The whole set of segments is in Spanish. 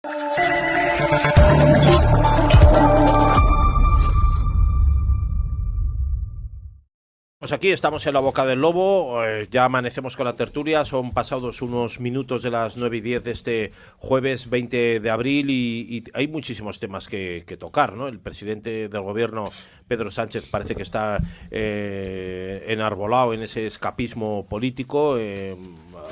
Pues aquí estamos en la boca del lobo, ya amanecemos con la tertulia, son pasados unos minutos de las 9:10 de este jueves 20 de abril y hay muchísimos temas que tocar, ¿no? El presidente del gobierno, Pedro Sánchez, parece que está enarbolado en ese escapismo político,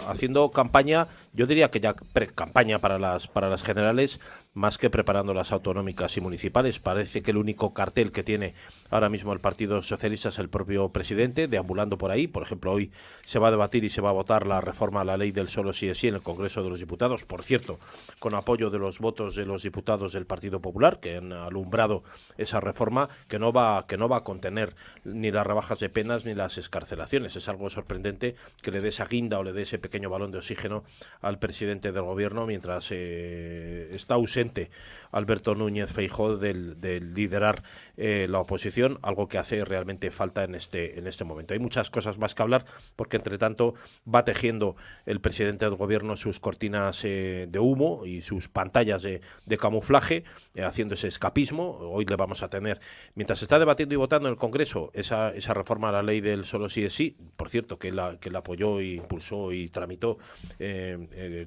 haciendo campaña, yo diría que ya pre-campaña para las generales, más que preparando las autonómicas y municipales. Parece que el único cartel que tiene ahora mismo el Partido Socialista es el propio presidente, deambulando por ahí. Por ejemplo, hoy se va a debatir y se va a votar la reforma a la ley del solo sí es sí en el Congreso de los Diputados, por cierto, con apoyo de los votos de los diputados del Partido Popular, que han alumbrado esa reforma, que no va a contener ni las rebajas de penas ni las excarcelaciones. Es algo sorprendente que le dé esa guinda o le dé ese pequeño balón de oxígeno al presidente del gobierno mientras está ausente Alberto Núñez Feijóo del liderar la oposición, algo que hace realmente falta en este momento. Hay muchas cosas más que hablar porque entre tanto va tejiendo el presidente del gobierno sus cortinas de humo y sus pantallas de camuflaje, haciendo ese escapismo. Hoy le vamos a tener, mientras se está debatiendo y votando en el Congreso esa reforma a la ley del solo sí es sí, por cierto, que la apoyó e impulsó y tramitó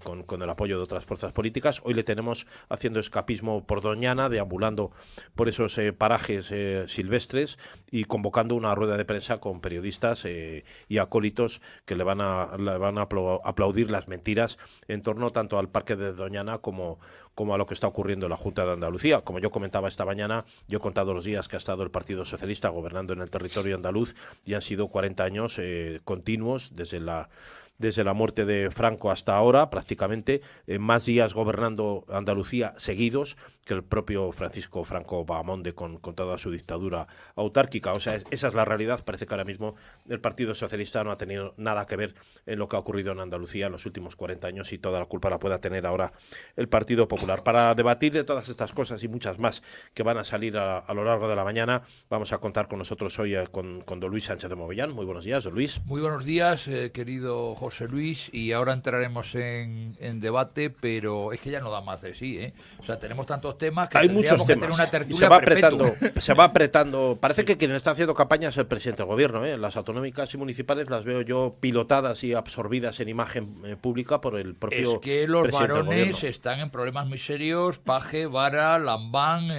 con el apoyo de otras fuerzas políticas. Hoy le tenemos haciendo escapismo por Doñana, deambulando por esos parajes silvestres y convocando una rueda de prensa con periodistas y acólitos que le van a aplaudir las mentiras en torno tanto al parque de Doñana como a lo que está ocurriendo en la Junta de Andalucía. Como yo comentaba esta mañana, yo he contado los días que ha estado el Partido Socialista gobernando en el territorio andaluz y han sido 40 años continuos desde la muerte de Franco hasta ahora, prácticamente, más días gobernando Andalucía seguidos que el propio Francisco Franco Bahamonde con toda su dictadura autárquica. O sea, esa es la realidad. Parece que ahora mismo el Partido Socialista no ha tenido nada que ver en lo que ha ocurrido en Andalucía en los últimos 40 años y toda la culpa la pueda tener ahora el Partido Popular. Para debatir de todas estas cosas y muchas más que van a salir a lo largo de la mañana, vamos a contar con nosotros hoy con don Luis Sánchez de Movellán. Muy buenos días, don Luis. Muy buenos días, querido José Luis, y ahora entraremos en debate, pero es que ya no da más de sí, ¿eh? O sea, tenemos tantos temas que hay tendríamos muchos que temas. tener una tertulia se va apretando. Parece que quien está haciendo campaña es el presidente del gobierno, ¿eh? Las autonómicas y municipales las veo yo pilotadas y absorbidas en imagen pública por el propio presidente. Es que los presidente del varones gobierno están en problemas muy serios, Paje, Vara, Lambán,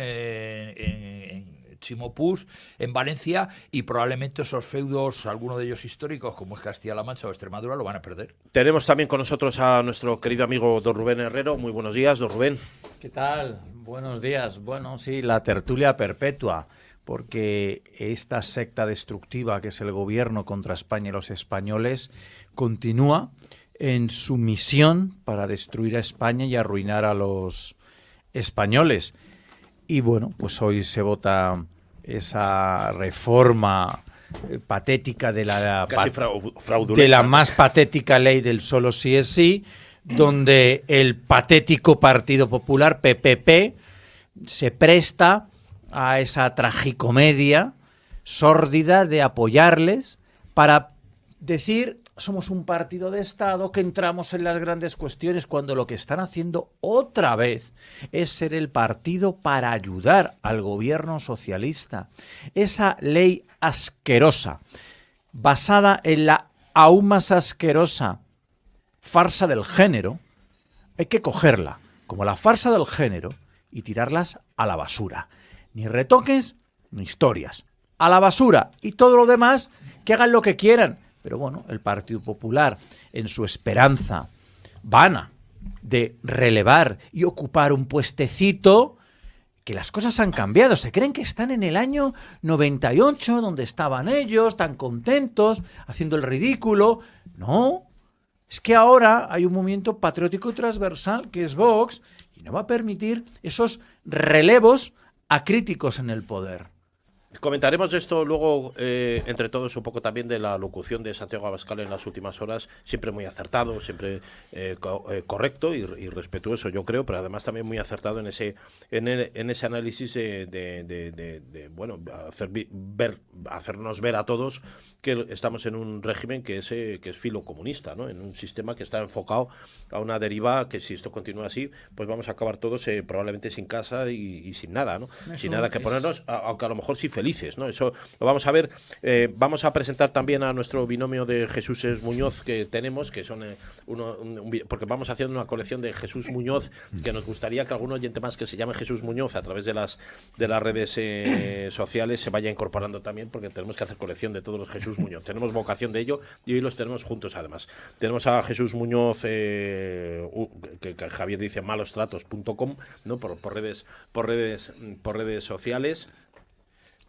Chimopús, en Valencia, y probablemente esos feudos, algunos de ellos históricos, como es Castilla-La Mancha o Extremadura, lo van a perder. Tenemos también con nosotros a nuestro querido amigo don Rubén Herrero. Muy buenos días, don Rubén. ¿Qué tal? Buenos días. Bueno, sí, la tertulia perpetua, porque esta secta destructiva que es el gobierno contra España y los españoles continúa en su misión para destruir a España y arruinar a los españoles. Y bueno, pues hoy se vota esa reforma patética de la más patética ley del solo sí es sí, donde el patético Partido Popular, PPP, se presta a esa tragicomedia sórdida de apoyarles para decir somos un partido de Estado que entramos en las grandes cuestiones, cuando lo que están haciendo otra vez es ser el partido para ayudar al gobierno socialista. Esa ley asquerosa, basada en la aún más asquerosa farsa del género, hay que cogerla como la farsa del género y tirarlas a la basura. Ni retoques ni historias. A la basura, y todo lo demás que hagan lo que quieran. Pero bueno, el Partido Popular, en su esperanza vana de relevar y ocupar un puestecito, que las cosas han cambiado. Se creen que están en el año 98, donde estaban ellos, tan contentos, haciendo el ridículo. No, es que ahora hay un movimiento patriótico transversal, que es Vox, y no va a permitir esos relevos acríticos en el poder. Comentaremos esto luego, entre todos, un poco también de la locución de Santiago Abascal en las últimas horas, siempre muy acertado, siempre correcto y respetuoso, yo creo, pero además también muy acertado en ese análisis de hacernos ver a todos que estamos en un régimen que es filocomunista, ¿no? En un sistema que está enfocado a una deriva que, si esto continúa así, pues vamos a acabar todos probablemente sin casa y sin nada, ¿no? Sin nada que ponernos, aunque a lo mejor sí felices, ¿no? Eso lo vamos a ver. Vamos a presentar también a nuestro binomio de Jesús Muñoz que tenemos, que son porque vamos haciendo una colección de Jesús Muñoz, que nos gustaría que algún oyente más que se llame Jesús Muñoz a través de las redes sociales se vaya incorporando también, porque tenemos que hacer colección de todos los Jesús Muñoz. Tenemos vocación de ello y hoy los tenemos juntos además. Tenemos a Jesús Muñoz, que Javier dice malostratos.com, ¿no? por redes sociales.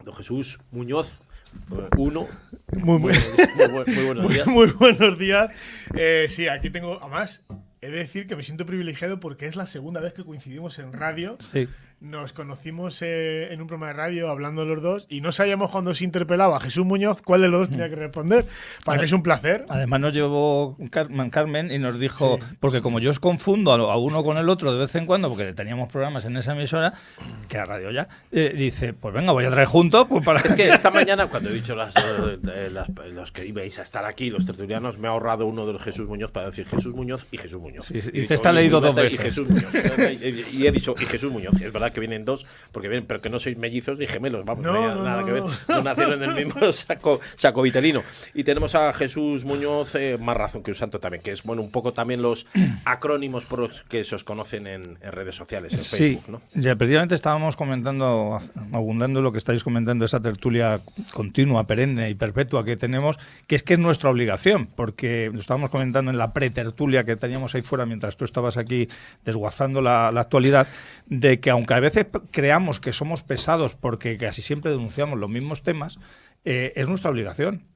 Don Jesús Muñoz, muy buenos días. Muy buenos días. Sí, aquí tengo, además, he de decir que me siento privilegiado porque es la segunda vez que coincidimos en radio. Sí. Nos conocimos en un programa de radio hablando los dos y no sabíamos cuando se interpelaba a Jesús Muñoz cuál de los dos tenía que responder. Para mí es un placer. Además nos llevó Carmen y nos dijo, sí, porque como yo os confundo a uno con el otro de vez en cuando, porque teníamos programas en esa emisora, que era radio ya, dice, pues venga, voy a traer juntos. Pues para... Es que esta mañana, cuando he dicho los que ibais a estar aquí, los tertulianos, me ha ahorrado uno de los Jesús Muñoz para decir Jesús Muñoz y Jesús Muñoz. Sí, y dice, está leído dos veces. Y Jesús Muñoz. Y he dicho, y Jesús Muñoz, que es verdad que vienen dos, porque vienen, pero que no sois mellizos ni gemelos, vamos, no hay nada que ver, no nacieron en el mismo saco vitelino. Y tenemos a Jesús Muñoz, más razón que un santo también, que es, bueno, un poco también los acrónimos por los que se os conocen en redes sociales, en Facebook, ¿no? Ya, precisamente estábamos comentando, abundando lo que estáis comentando, esa tertulia continua, perenne y perpetua que tenemos, que es nuestra obligación, porque lo estábamos comentando en la pretertulia que teníamos ahí fuera mientras tú estabas aquí desguazando la actualidad, de que aunque a veces creamos que somos pesados porque casi siempre denunciamos los mismos temas, es nuestra obligación.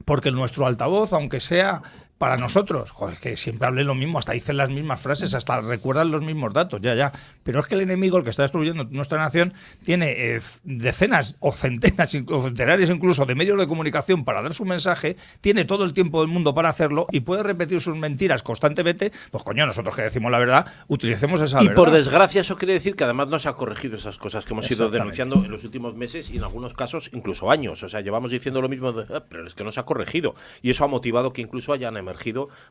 Porque nuestro altavoz, aunque sea para nosotros, joder, que siempre hablen lo mismo, hasta dicen las mismas frases, hasta recuerdan los mismos datos, ya. Pero es que el enemigo, el que está destruyendo nuestra nación, tiene decenas o centenas o centenares incluso de medios de comunicación para dar su mensaje, tiene todo el tiempo del mundo para hacerlo y puede repetir sus mentiras constantemente. Pues coño, nosotros que decimos la verdad, utilicemos esa verdad. Y por desgracia eso quiere decir que además no se ha corregido esas cosas que hemos ido denunciando en los últimos meses y en algunos casos incluso años. O sea, llevamos diciendo lo mismo, pero es que no se ha corregido. Y eso ha motivado que incluso hayan emergido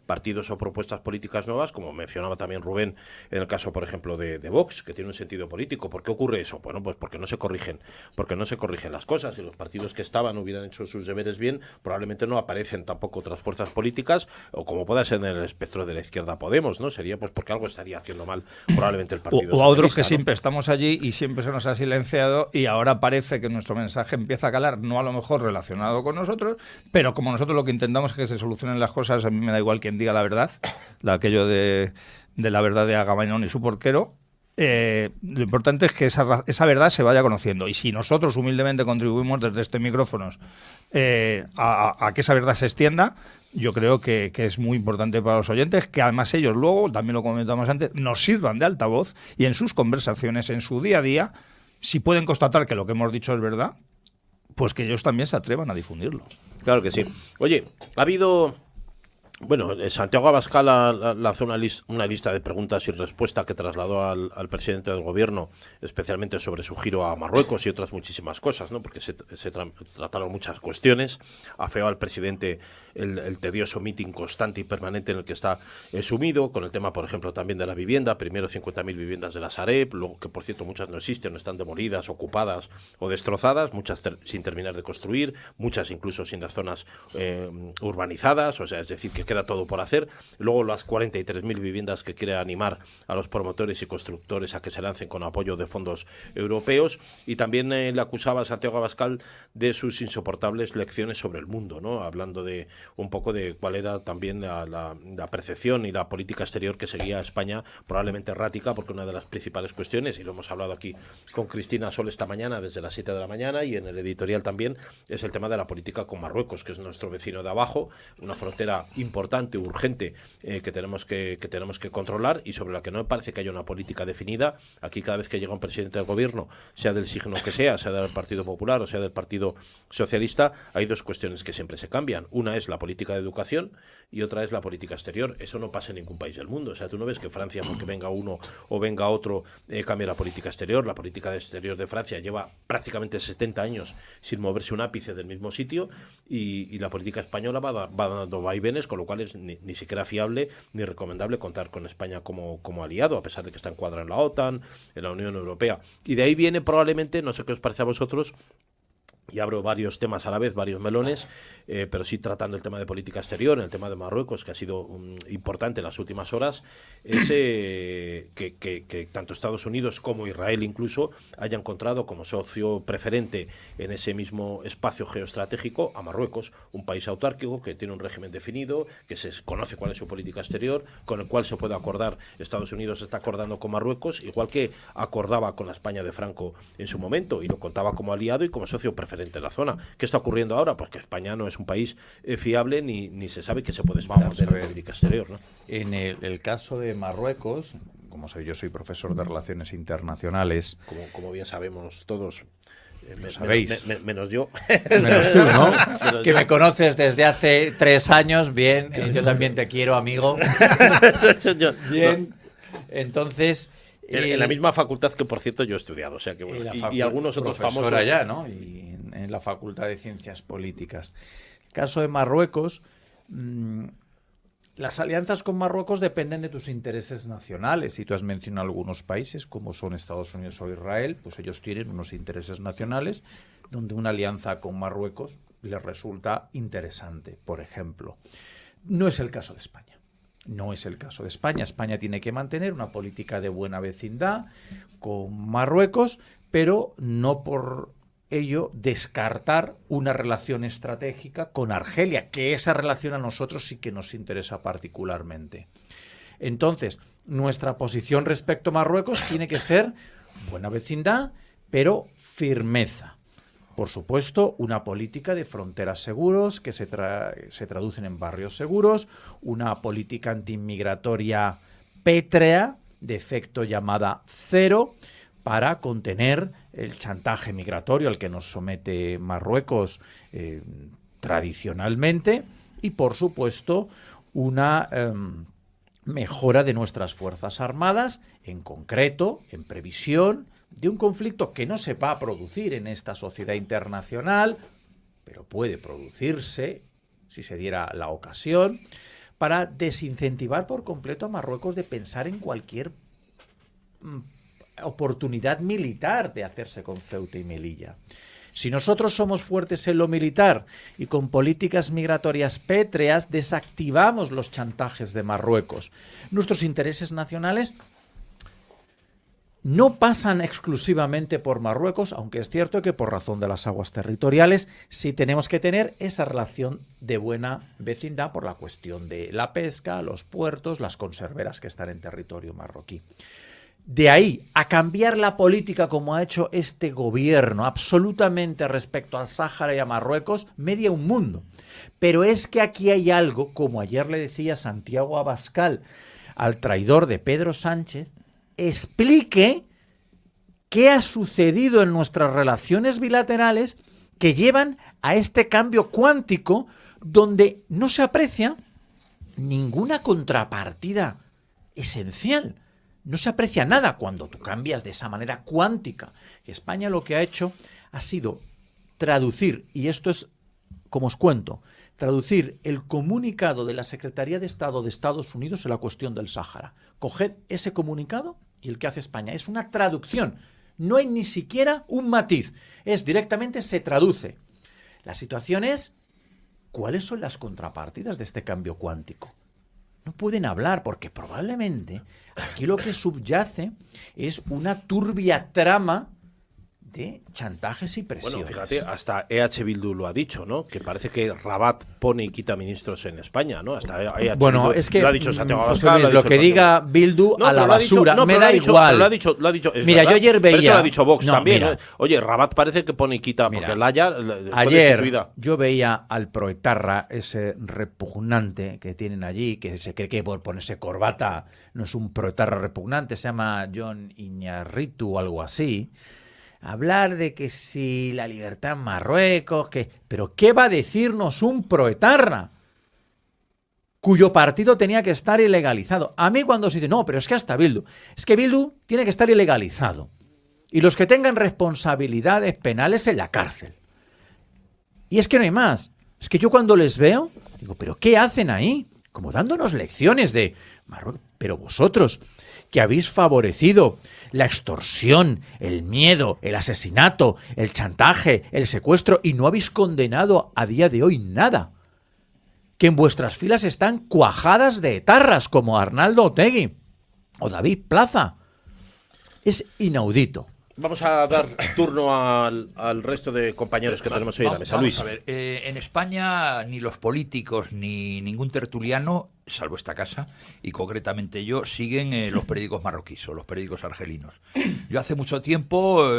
partidos o propuestas políticas nuevas, como mencionaba también Rubén en el caso, por ejemplo, de Vox, que tiene un sentido político. ¿Por qué ocurre eso? Bueno, pues porque no se corrigen las cosas. Si los partidos que estaban hubieran hecho sus deberes bien, probablemente no aparecen tampoco otras fuerzas políticas, o como pueda ser en el espectro de la izquierda Podemos, ¿no? Sería pues porque algo estaría haciendo mal probablemente el partido. O a otros que, ¿no?, siempre estamos allí y siempre se nos ha silenciado y ahora parece que nuestro mensaje empieza a calar, no a lo mejor relacionado con nosotros, pero como nosotros lo que intentamos es que se solucionen las cosas, a mí me da igual quien diga la verdad, aquello de la verdad de Agamenón y su porquero. Lo importante es que esa verdad se vaya conociendo, y si nosotros humildemente contribuimos desde este micrófonos a que esa verdad se extienda, yo creo que es muy importante para los oyentes, que además ellos luego, también lo comentamos antes, nos sirvan de altavoz y en sus conversaciones, en su día a día, si pueden constatar que lo que hemos dicho es verdad, pues que ellos también se atrevan a difundirlo. Claro que sí. Oye, ha habido... Bueno, Santiago Abascal lanzó una lista de preguntas y respuestas que trasladó al presidente del gobierno, especialmente sobre su giro a Marruecos y otras muchísimas cosas, ¿no? Porque se trataron muchas cuestiones. Afeó al presidente el tedioso mitin constante y permanente en el que está sumido, con el tema, por ejemplo, también de la vivienda. Primero 50.000 viviendas de la Sareb, luego, que por cierto muchas no existen, no están demolidas, ocupadas o destrozadas, muchas sin terminar de construir, muchas incluso sin las zonas urbanizadas, o sea, es decir, que queda todo por hacer. Luego las 43.000 viviendas que quiere animar a los promotores y constructores a que se lancen con apoyo de fondos europeos. Y también le acusaba a Santiago Abascal de sus insoportables lecciones sobre el mundo, ¿no? Hablando de un poco de cuál era también la percepción y la política exterior que seguía España, probablemente errática, porque una de las principales cuestiones, y lo hemos hablado aquí con Cristina Sol esta mañana desde las 7 de la mañana y en el editorial también, es el tema de la política con Marruecos, que es nuestro vecino de abajo, una frontera importante importante, urgente, que tenemos que controlar y sobre la que no me parece que haya una política definida. Aquí cada vez que llega un presidente del gobierno, sea del signo que sea del Partido Popular o sea del Partido Socialista, hay dos cuestiones que siempre se cambian. Una es la política de educación y otra es la política exterior. Eso no pasa en ningún país del mundo. O sea, tú no ves que Francia, porque venga uno o venga otro, cambie la política exterior. La política exterior de Francia lleva prácticamente 70 años sin moverse un ápice del mismo sitio y la política española va dando vaivenes, con lo cual es ni siquiera fiable ni recomendable contar con España como aliado, a pesar de que está encuadrado en la OTAN, en la Unión Europea. Y de ahí viene probablemente, no sé qué os parece a vosotros, y abro varios temas a la vez, varios melones, pero sí tratando el tema de política exterior, el tema de Marruecos, que ha sido importante en las últimas horas, es que tanto Estados Unidos como Israel incluso haya encontrado como socio preferente en ese mismo espacio geoestratégico a Marruecos, un país autárquico que tiene un régimen definido, que se conoce cuál es su política exterior, con el cual se puede acordar. Estados Unidos está acordando con Marruecos, igual que acordaba con la España de Franco en su momento, y lo contaba como aliado y como socio preferente en la zona. ¿Qué está ocurriendo ahora? Pues que España no es un país fiable ni se sabe qué se puede esperar de la política exterior, ¿no? En el caso de Marruecos, como sabéis, yo soy profesor de Relaciones Internacionales. Como bien sabemos todos. ¿Sabéis? Menos yo. Menos tú, ¿no? Que me conoces desde hace 3 años. Bien, yo también te quiero, amigo. Bien, entonces... En la misma facultad que, por cierto, yo he estudiado, o sea que bueno, y algunos otros famosos allá, ¿no? Y en la Facultad de Ciencias Políticas. El caso de Marruecos, las alianzas con Marruecos dependen de tus intereses nacionales. Y tú has mencionado algunos países, como son Estados Unidos o Israel, pues ellos tienen unos intereses nacionales donde una alianza con Marruecos les resulta interesante, por ejemplo. No es el caso de España. No es el caso de España. España tiene que mantener una política de buena vecindad con Marruecos, pero no por ello descartar una relación estratégica con Argelia, que esa relación a nosotros sí que nos interesa particularmente. Entonces, nuestra posición respecto a Marruecos tiene que ser buena vecindad, pero firmeza. Por supuesto, una política de fronteras seguros que se traducen en barrios seguros, una política antiinmigratoria pétrea, de efecto llamada cero, para contener el chantaje migratorio al que nos somete Marruecos tradicionalmente y, por supuesto, una mejora de nuestras Fuerzas Armadas, en concreto, en previsión de un conflicto que no se va a producir en esta sociedad internacional, pero puede producirse, si se diera la ocasión, para desincentivar por completo a Marruecos de pensar en cualquier oportunidad militar de hacerse con Ceuta y Melilla. Si nosotros somos fuertes en lo militar y con políticas migratorias pétreas desactivamos los chantajes de Marruecos, nuestros intereses nacionales no pasan exclusivamente por Marruecos, aunque es cierto que por razón de las aguas territoriales sí tenemos que tener esa relación de buena vecindad por la cuestión de la pesca, los puertos, las conserveras que están en territorio marroquí. De ahí a cambiar la política como ha hecho este gobierno absolutamente respecto al Sáhara y a Marruecos, media un mundo. Pero es que aquí hay algo, como ayer le decía Santiago Abascal al traidor de Pedro Sánchez, explique qué ha sucedido en nuestras relaciones bilaterales que llevan a este cambio cuántico donde no se aprecia ninguna contrapartida esencial. No se aprecia nada cuando tú cambias de esa manera cuántica. España lo que ha hecho ha sido traducir, y esto es como os cuento, traducir el comunicado de la Secretaría de Estado de Estados Unidos en la cuestión del Sáhara. Coged ese comunicado y el que hace España. Es una traducción. No hay ni siquiera un matiz. Es directamente se traduce. La situación es, ¿cuáles son las contrapartidas de este cambio cuántico? No pueden hablar porque probablemente aquí lo que subyace es una turbia trama de chantajes y presiones. Bueno, fíjate, hasta EH Bildu lo ha dicho, ¿no? Que parece que Rabat pone y quita ministros en España, ¿no? Hasta EH Bueno, Bildu, es que lo ha dicho Santiago José Abascal, Luis, lo ha lo dicho que el diga propio- Bildu No, a la pero lo ha dicho- basura, no, me pero da lo ha dicho- igual. pero lo ha dicho, es Mira, verdad. yo ayer Pero eso veía- lo ha dicho Vox No, también, mira. ¿no? Oye, Rabat parece que pone y quita, Mira, porque el Haya fue ayer destituida. yo veía al proetarra, ese repugnante que tienen allí, que se cree que por ponerse corbata no es un proetarra repugnante, se llama John Iñárritu o algo así, hablar de que si la libertad en Marruecos, que... Pero ¿qué va a decirnos un proetarra? Cuyo partido tenía que estar ilegalizado. A mí cuando se dice, no, pero es que hasta Bildu. Es que Bildu tiene que estar ilegalizado. Y los que tengan responsabilidades penales en la cárcel. Y es que no hay más. Es que yo cuando les veo, digo, ¿pero qué hacen ahí? Como dándonos lecciones de Marruecos. Pero vosotros, que habéis favorecido la extorsión, el miedo, el asesinato, el chantaje, el secuestro, y no habéis condenado a día de hoy nada. Que en vuestras filas están cuajadas de etarras como Arnaldo Otegi o David Plaza. Es inaudito. Vamos a dar turno al resto de compañeros que tenemos hoy en la mesa. Vamos Luis. a ver, en España ni los políticos ni ningún tertuliano, salvo esta casa, y concretamente yo, siguen los periódicos marroquíes o los periódicos argelinos. Yo hace mucho tiempo,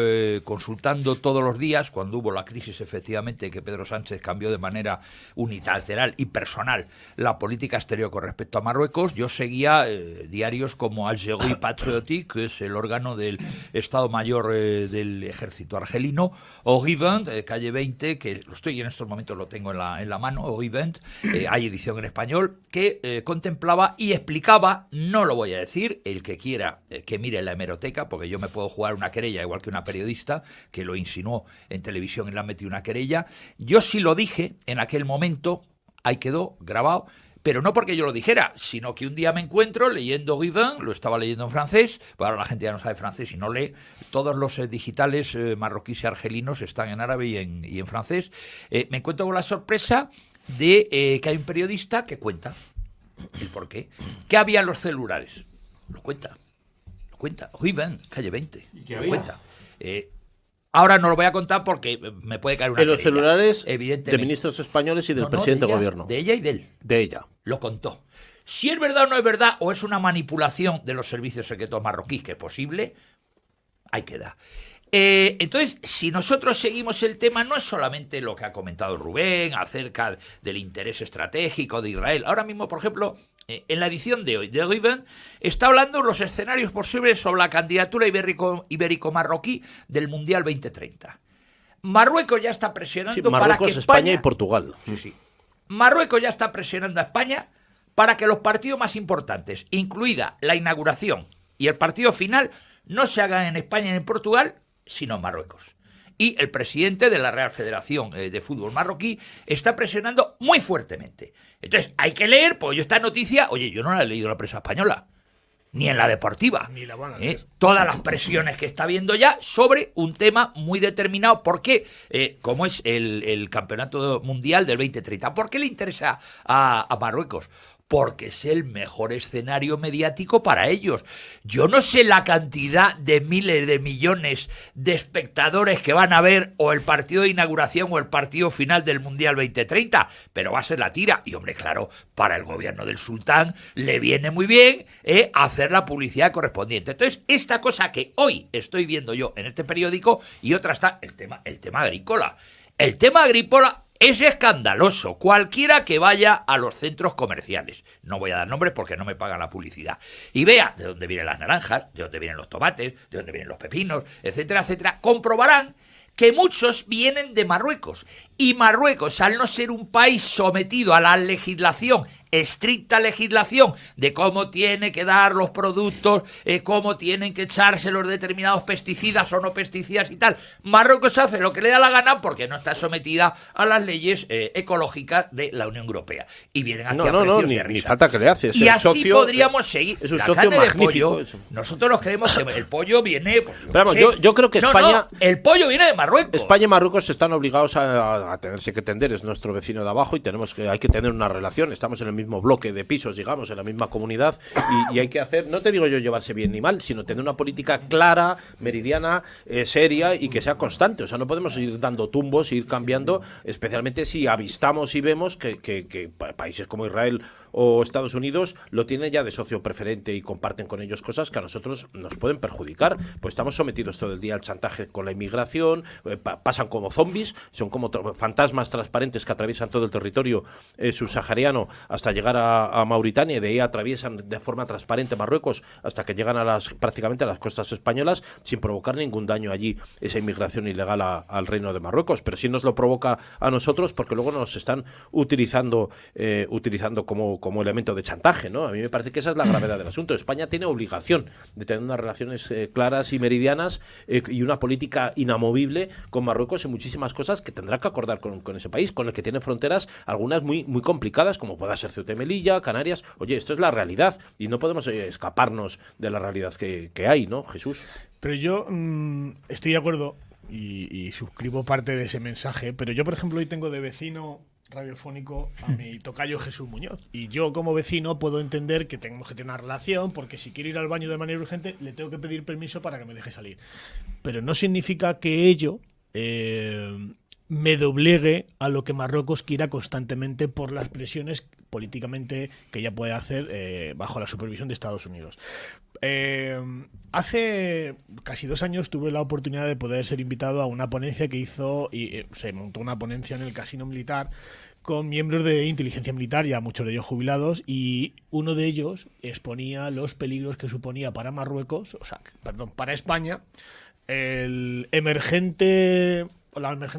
consultando todos los días, cuando hubo la crisis efectivamente que Pedro Sánchez cambió de manera unilateral y personal la política exterior con respecto a Marruecos, yo seguía diarios como Algérie Patriotique, que es el órgano del Estado Mayor del Ejército argelino, o Rivent, calle 20, que lo estoy en estos momentos, lo tengo en la mano, o Rivent, hay edición en español, que contemplaba y explicaba, no lo voy a decir, el que quiera que mire la hemeroteca, porque yo me puedo jugar una querella igual que una periodista que lo insinuó en televisión y le han metido una querella. Yo sí lo dije en aquel momento, ahí quedó grabado, pero no porque yo lo dijera, sino que un día me encuentro leyendo Rivent, lo estaba leyendo en francés, pero ahora la gente ya no sabe francés y no lee, todos los digitales marroquíes y argelinos están en árabe y en francés. Me encuentro con la sorpresa de que hay un periodista que cuenta el por qué. ¿Qué había en los celulares? Lo cuenta. Rivent, calle 20. Lo cuenta. Ahora no lo voy a contar porque me puede caer una En los querella, celulares evidentemente. de ministros españoles y del presidente de del ella, gobierno. De ella y de él. De ella. Lo contó. Si es verdad o no es verdad, o es una manipulación de los servicios secretos marroquíes, que es posible, ahí queda. Entonces, si nosotros seguimos el tema, no es solamente lo que ha comentado Rubén acerca del interés estratégico de Israel. Ahora mismo, por ejemplo, en la edición de hoy de Rivent está hablando de los escenarios posibles sobre la candidatura ibérico-marroquí del Mundial 2030. Marruecos ya está presionando Sí, para Marruecos, que España y Portugal. Sí. Marruecos ya está presionando a España para que los partidos más importantes, incluida la inauguración y el partido final, no se hagan en España y en Portugal, sino en Marruecos. Y el presidente de la Real Federación de Fútbol marroquí está presionando muy fuertemente. Entonces, hay que leer, pues yo esta noticia, oye, yo no la he leído en la prensa española, ni en la deportiva. Ni la van a leer. Todas las presiones que está habiendo ya sobre un tema muy determinado. ¿Por qué? Como es el Campeonato Mundial del 2030. ¿Por qué le interesa a Marruecos? Porque es el mejor escenario mediático para ellos. Yo no sé la cantidad de miles de millones de espectadores que van a ver o el partido de inauguración o el partido final del Mundial 2030, pero va a ser la tira. Y hombre, claro, para el gobierno del sultán le viene muy bien hacer la publicidad correspondiente. Entonces, esta cosa que hoy estoy viendo yo en este periódico, y otra está el tema agrícola. El tema agrícola es escandaloso. Cualquiera que vaya a los centros comerciales, no voy a dar nombres porque no me pagan la publicidad, y vea de dónde vienen las naranjas, de dónde vienen los tomates, de dónde vienen los pepinos, etcétera, etcétera, comprobarán que muchos vienen de Marruecos. Y Marruecos, al no ser un país sometido a la legislación, estricta legislación de cómo tiene que dar los productos, cómo tienen que echarse los determinados pesticidas o no pesticidas y tal, Marruecos hace lo que le da la gana porque no está sometida a las leyes ecológicas de la Unión Europea. Y vienen aquí a precios de risa. Ni falta que le haces. Y el así socio, podríamos seguir. Es un La socio carne de magnífico. pollo, nosotros nos creemos que el pollo viene... Pues, Pero vamos, yo creo que no, España... no, el pollo viene de Marruecos. España y Marruecos están obligados a tenerse que tender, es nuestro vecino de abajo y hay que tener una relación. Estamos en el mismo bloque de pisos, digamos, en la misma comunidad y hay que hacer, no te digo yo llevarse bien ni mal, sino tener una política clara, meridiana, seria y que sea constante. O sea, no podemos ir dando tumbos, ir cambiando, especialmente si avistamos y vemos que países como Israel o Estados Unidos lo tienen ya de socio preferente y comparten con ellos cosas que a nosotros nos pueden perjudicar. Pues estamos sometidos todo el día al chantaje con la inmigración, pasan como zombies, son como fantasmas transparentes que atraviesan todo el territorio subsahariano hasta llegar a Mauritania y de ahí atraviesan de forma transparente Marruecos hasta que llegan prácticamente a las costas españolas sin provocar ningún daño allí esa inmigración ilegal al reino de Marruecos. Pero sí nos lo provoca a nosotros porque luego nos están utilizando como elemento de chantaje, ¿no? A mí me parece que esa es la gravedad del asunto. España tiene obligación de tener unas relaciones claras y meridianas y una política inamovible con Marruecos en muchísimas cosas que tendrá que acordar con ese país, con el que tiene fronteras, algunas muy, muy complicadas, como pueda ser Ceuta y Melilla, Canarias. Oye, esto es la realidad y no podemos escaparnos de la realidad que hay, ¿no, Jesús? Pero yo estoy de acuerdo y suscribo parte de ese mensaje, pero yo, por ejemplo, hoy tengo de vecino radiofónico a mi tocayo Jesús Muñoz. Y yo, como vecino, puedo entender que tenemos que tener una relación, porque si quiero ir al baño de manera urgente, le tengo que pedir permiso para que me deje salir. Pero no significa que ello me doblegue a lo que Marruecos quiera constantemente por las presiones políticamente que ella puede hacer bajo la supervisión de Estados Unidos. Hace casi 2 años tuve la oportunidad de poder ser invitado a una ponencia que hizo y se montó una ponencia en el Casino Militar con miembros de inteligencia militar, ya muchos de ellos jubilados, y uno de ellos exponía los peligros que suponía para Marruecos, para España, la emergente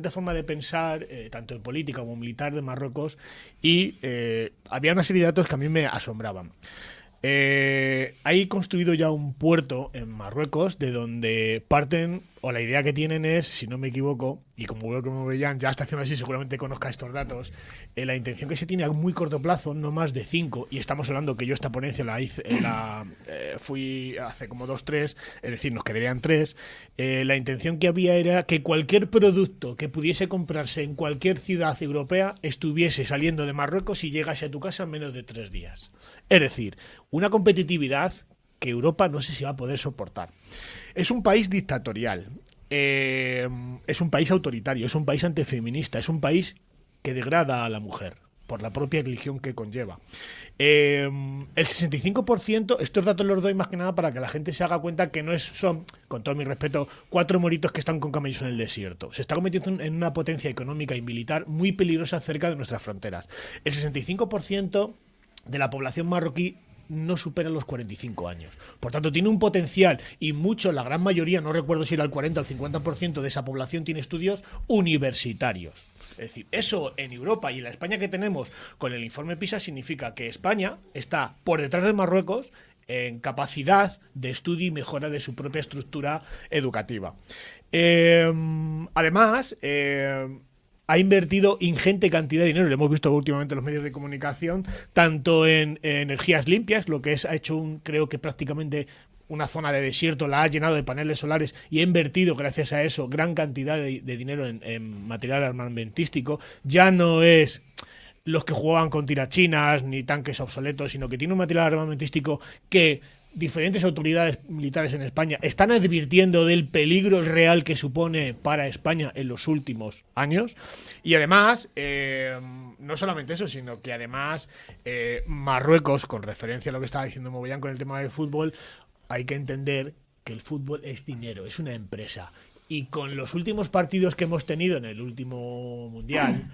forma de pensar, tanto en política como militar de Marruecos, y había una serie de datos que a mí me asombraban. Hay construido ya un puerto en Marruecos de donde parten, o la idea que tienen es, si no me equivoco, y como veo que me veían, ya está haciendo así, seguramente conozca estos datos, la intención que se tiene a muy corto plazo, no más de 5, y estamos hablando que yo esta ponencia fui hace como 2-3, es decir, nos quedarían 3, la intención que había era que cualquier producto que pudiese comprarse en cualquier ciudad europea estuviese saliendo de Marruecos y llegase a tu casa en menos de 3 días. Es decir, una competitividad que Europa no sé si va a poder soportar. Es un país dictatorial, es un país autoritario, es un país antifeminista, es un país que degrada a la mujer por la propia religión que conlleva. El 65%, estos datos los doy más que nada para que la gente se haga cuenta que son, con todo mi respeto, 4 moritos que están con camellos en el desierto. Se está convirtiendo en una potencia económica y militar muy peligrosa cerca de nuestras fronteras. El 65% de la población marroquí no supera los 45 años. Por tanto, tiene un potencial y la gran mayoría, no recuerdo si era el 40 o el 50% de esa población tiene estudios universitarios. Es decir, eso en Europa y en la España que tenemos con el informe PISA significa que España está por detrás de Marruecos en capacidad de estudio y mejora de su propia estructura educativa. Además, ha invertido ingente cantidad de dinero, lo hemos visto últimamente en los medios de comunicación, tanto en energías limpias, lo que ha hecho creo que prácticamente una zona de desierto la ha llenado de paneles solares y ha invertido gracias a eso gran cantidad de dinero en material armamentístico. Ya no es los que jugaban con tirachinas ni tanques obsoletos, sino que tiene un material armamentístico que diferentes autoridades militares en España están advirtiendo del peligro real que supone para España en los últimos años. Y además, no solamente eso, sino que además Marruecos, con referencia a lo que estaba diciendo Mogollán con el tema del fútbol, hay que entender que el fútbol es dinero, es una empresa. Y con los últimos partidos que hemos tenido en el último Mundial,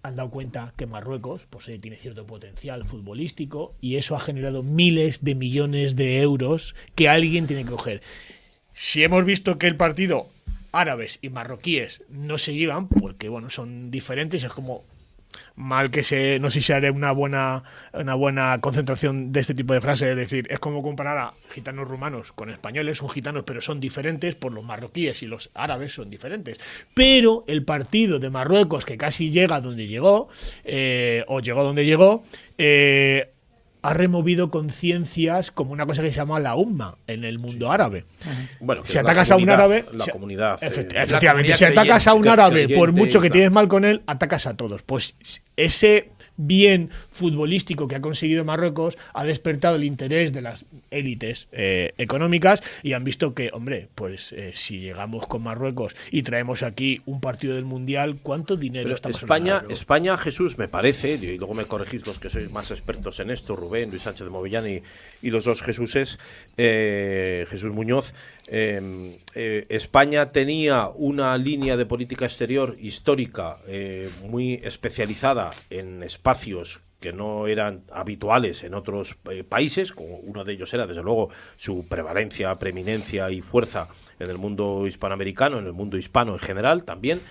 han dado cuenta que Marruecos tiene cierto potencial futbolístico y eso ha generado miles de millones de euros que alguien tiene que coger. Si hemos visto que el partido árabes y marroquíes no se llevan, porque son diferentes, es como mal que no sé si haré una buena concentración de este tipo de frases, es decir, es como comparar a gitanos rumanos con españoles, son gitanos pero son diferentes, por los marroquíes y los árabes son diferentes, pero el partido de Marruecos que casi llega donde llegó, o llegó donde llegó, ha removido conciencias como una cosa que se llama la umma en el mundo árabe. Bueno, que Si es la atacas a un comunidad- árabe, la comunidad, efectivamente, la comunidad si atacas a un creyente, árabe, por creyente, mucho que claro. tienes mal con él, atacas a todos. Pues ese bien futbolístico que ha conseguido Marruecos ha despertado el interés de las élites económicas y han visto que, hombre, pues si llegamos con Marruecos y traemos aquí un partido del Mundial, ¿cuánto dinero Pero estamos España, hablando? España, Jesús, me parece, y luego me corregís los que sois más expertos en esto, Rubén, Luis Sánchez de Movillán y los dos Jesuses, Jesús Muñoz, España tenía una línea de política exterior histórica muy especializada en espacios que no eran habituales en otros países, como uno de ellos era, desde luego, su prevalencia, preeminencia y fuerza en el mundo hispanoamericano, en el mundo hispano en general también,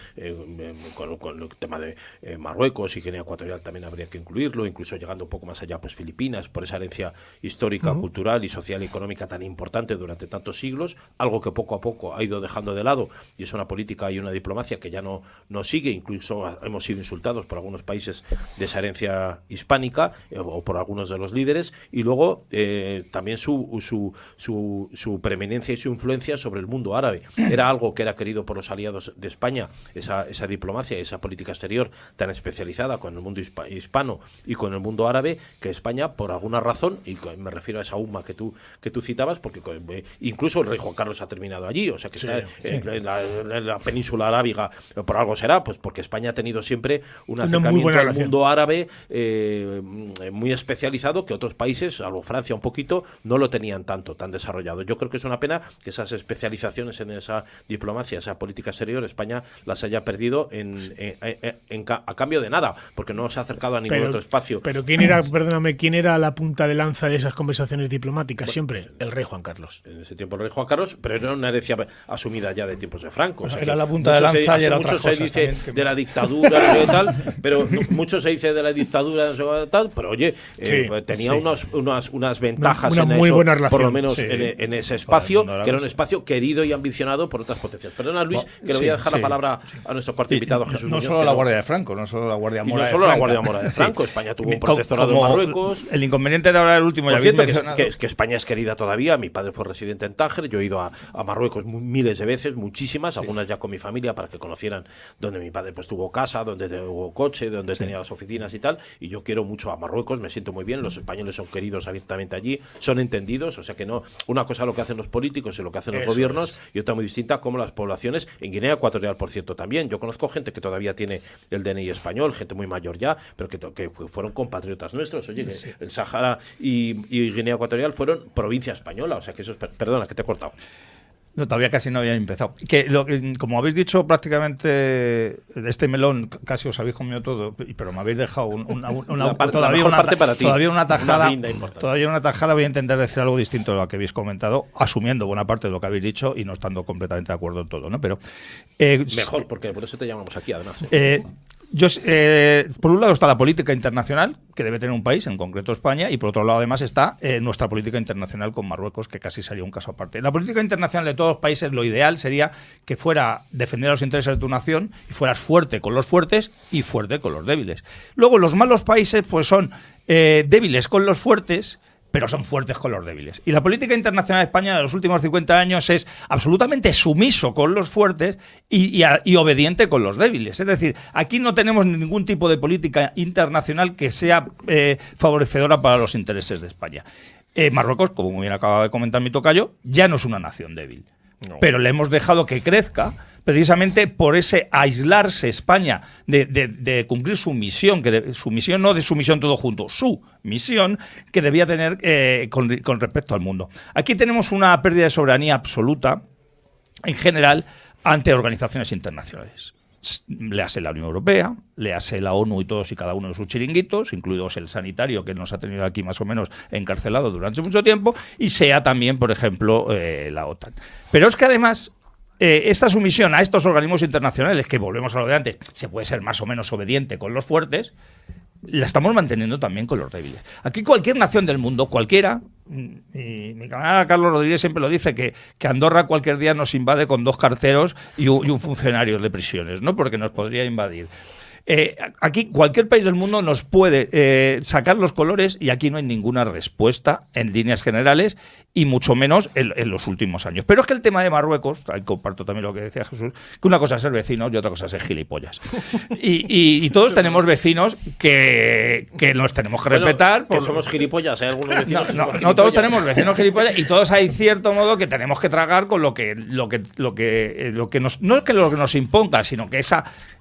con el tema de Marruecos y Guinea Ecuatorial también habría que incluirlo, incluso llegando un poco más allá, pues Filipinas, por esa herencia histórica, cultural y social y económica tan importante durante tantos siglos, algo que poco a poco ha ido dejando de lado, y es una política y una diplomacia que ya no sigue, incluso hemos sido insultados por algunos países de esa herencia hispánica o por algunos de los líderes, y luego también su preeminencia y su influencia sobre el mundo árabe. Era algo que era querido por los aliados de España, esa diplomacia y esa política exterior tan especializada con el mundo hispano y con el mundo árabe, que España, por alguna razón, y me refiero a esa UMA que tú citabas, porque incluso el rey Juan Carlos ha terminado allí, o sea que está en la península arábiga, por algo será, pues porque España ha tenido siempre un acercamiento al mundo árabe muy especializado, que otros países, salvo Francia un poquito, no lo tenían tan desarrollado. Yo creo que es una pena que esas especializaciones en esa diplomacia, esa política exterior, España las haya perdido a cambio de nada, porque no se ha acercado a ningún otro espacio. Pero quién era la punta de lanza de esas conversaciones diplomáticas? Siempre el rey Juan Carlos. En ese tiempo el rey Juan Carlos, pero era una herencia asumida ya de tiempos de Franco. O sea, era la punta de lanza y era otra mucho cosa se dice también, de la dictadura y tal, pero mucho se dice de la dictadura tal, pero oye, tenía unas ventajas una en muy eso, buena relación. por lo menos Sí. en ese espacio, Joder, que era un espacio querido y ambicionado por otras potencias. Perdona, Luis, que le voy a dejar la palabra a nuestro cuarto invitado, Jesús No Muñoz, solo que la Guardia de Franco, no solo la Guardia y Mora no de solo la Franco. Guardia Mora de Franco, España tuvo un Como protectorado en Marruecos. El inconveniente de hablar el último, Por ya habéis cierto, mencionado. que España es querida todavía. Mi padre fue residente en Tánger. Yo he ido a Marruecos miles de veces, muchísimas, algunas ya con mi familia, para que conocieran donde mi padre pues tuvo casa, donde tuvo coche, donde tenía las oficinas y tal. Y yo quiero mucho a Marruecos, me siento muy bien. Los españoles son queridos abiertamente allí, son entendidos. O sea que no, una cosa es lo que hacen los políticos y lo que hacen los gobiernos, y otra muy distinta como las poblaciones. En Guinea Ecuatorial, por cierto, también. Yo conozco gente que todavía tiene el DNI español, gente muy mayor ya, pero que fueron compatriotas nuestros. Oye, que el Sáhara y Guinea Ecuatorial fueron provincia española. O sea que eso es... Perdona, que te he cortado. No, todavía casi no había empezado. Como habéis dicho, prácticamente de este melón casi os habéis comido todo, pero me habéis dejado todavía una tajada. Voy a intentar decir algo distinto de lo que habéis comentado, asumiendo buena parte de lo que habéis dicho y no estando completamente de acuerdo en todo, ¿no? Pero mejor, porque por eso te llamamos aquí, además. Por un lado está la política internacional que debe tener un país, en concreto España, y por otro lado además está nuestra política internacional con Marruecos, que casi sería un caso aparte. La política internacional de todos los países, lo ideal sería que fuera defender los intereses de tu nación y fueras fuerte con los fuertes y fuerte con los débiles. Luego los malos países pues son débiles con los fuertes, pero son fuertes con los débiles. Y la política internacional de España en los últimos 50 años es absolutamente sumiso con los fuertes y obediente con los débiles. Es decir, aquí no tenemos ningún tipo de política internacional que sea favorecedora para los intereses de España. Marruecos, como muy bien acaba de comentar mi tocayo, ya no es una nación débil. No. Pero le hemos dejado que crezca precisamente por ese aislarse España de cumplir su misión, su misión todo junto, su misión que debía tener con respecto al mundo. Aquí tenemos una pérdida de soberanía absoluta, en general, ante organizaciones internacionales. Léase la Unión Europea, léase la ONU y todos y cada uno de sus chiringuitos, incluidos el sanitario, que nos ha tenido aquí más o menos encarcelado durante mucho tiempo, y sea también, por ejemplo, la OTAN. Pero es que además esta sumisión a estos organismos internacionales, que volvemos a lo de antes, se puede ser más o menos obediente con los fuertes, la estamos manteniendo también con los débiles. Aquí cualquier nación del mundo, cualquiera, y mi camarada Carlos Rodríguez siempre lo dice, que Andorra cualquier día nos invade con 2 carteros y un funcionario de prisiones, ¿no? Porque nos podría invadir. Aquí cualquier país del mundo nos puede sacar los colores y aquí no hay ninguna respuesta en líneas generales y mucho menos en los últimos años. Pero es que el tema de Marruecos, ahí comparto también lo que decía Jesús, que una cosa es ser vecinos y otra cosa es ser gilipollas. Y todos tenemos vecinos que nos tenemos que respetar. Que somos gilipollas, hay algunos vecinos que somos no todos tenemos vecinos gilipollas y todos hay cierto modo que tenemos que tragar con lo que nos, no es que lo que nos imponga, sino que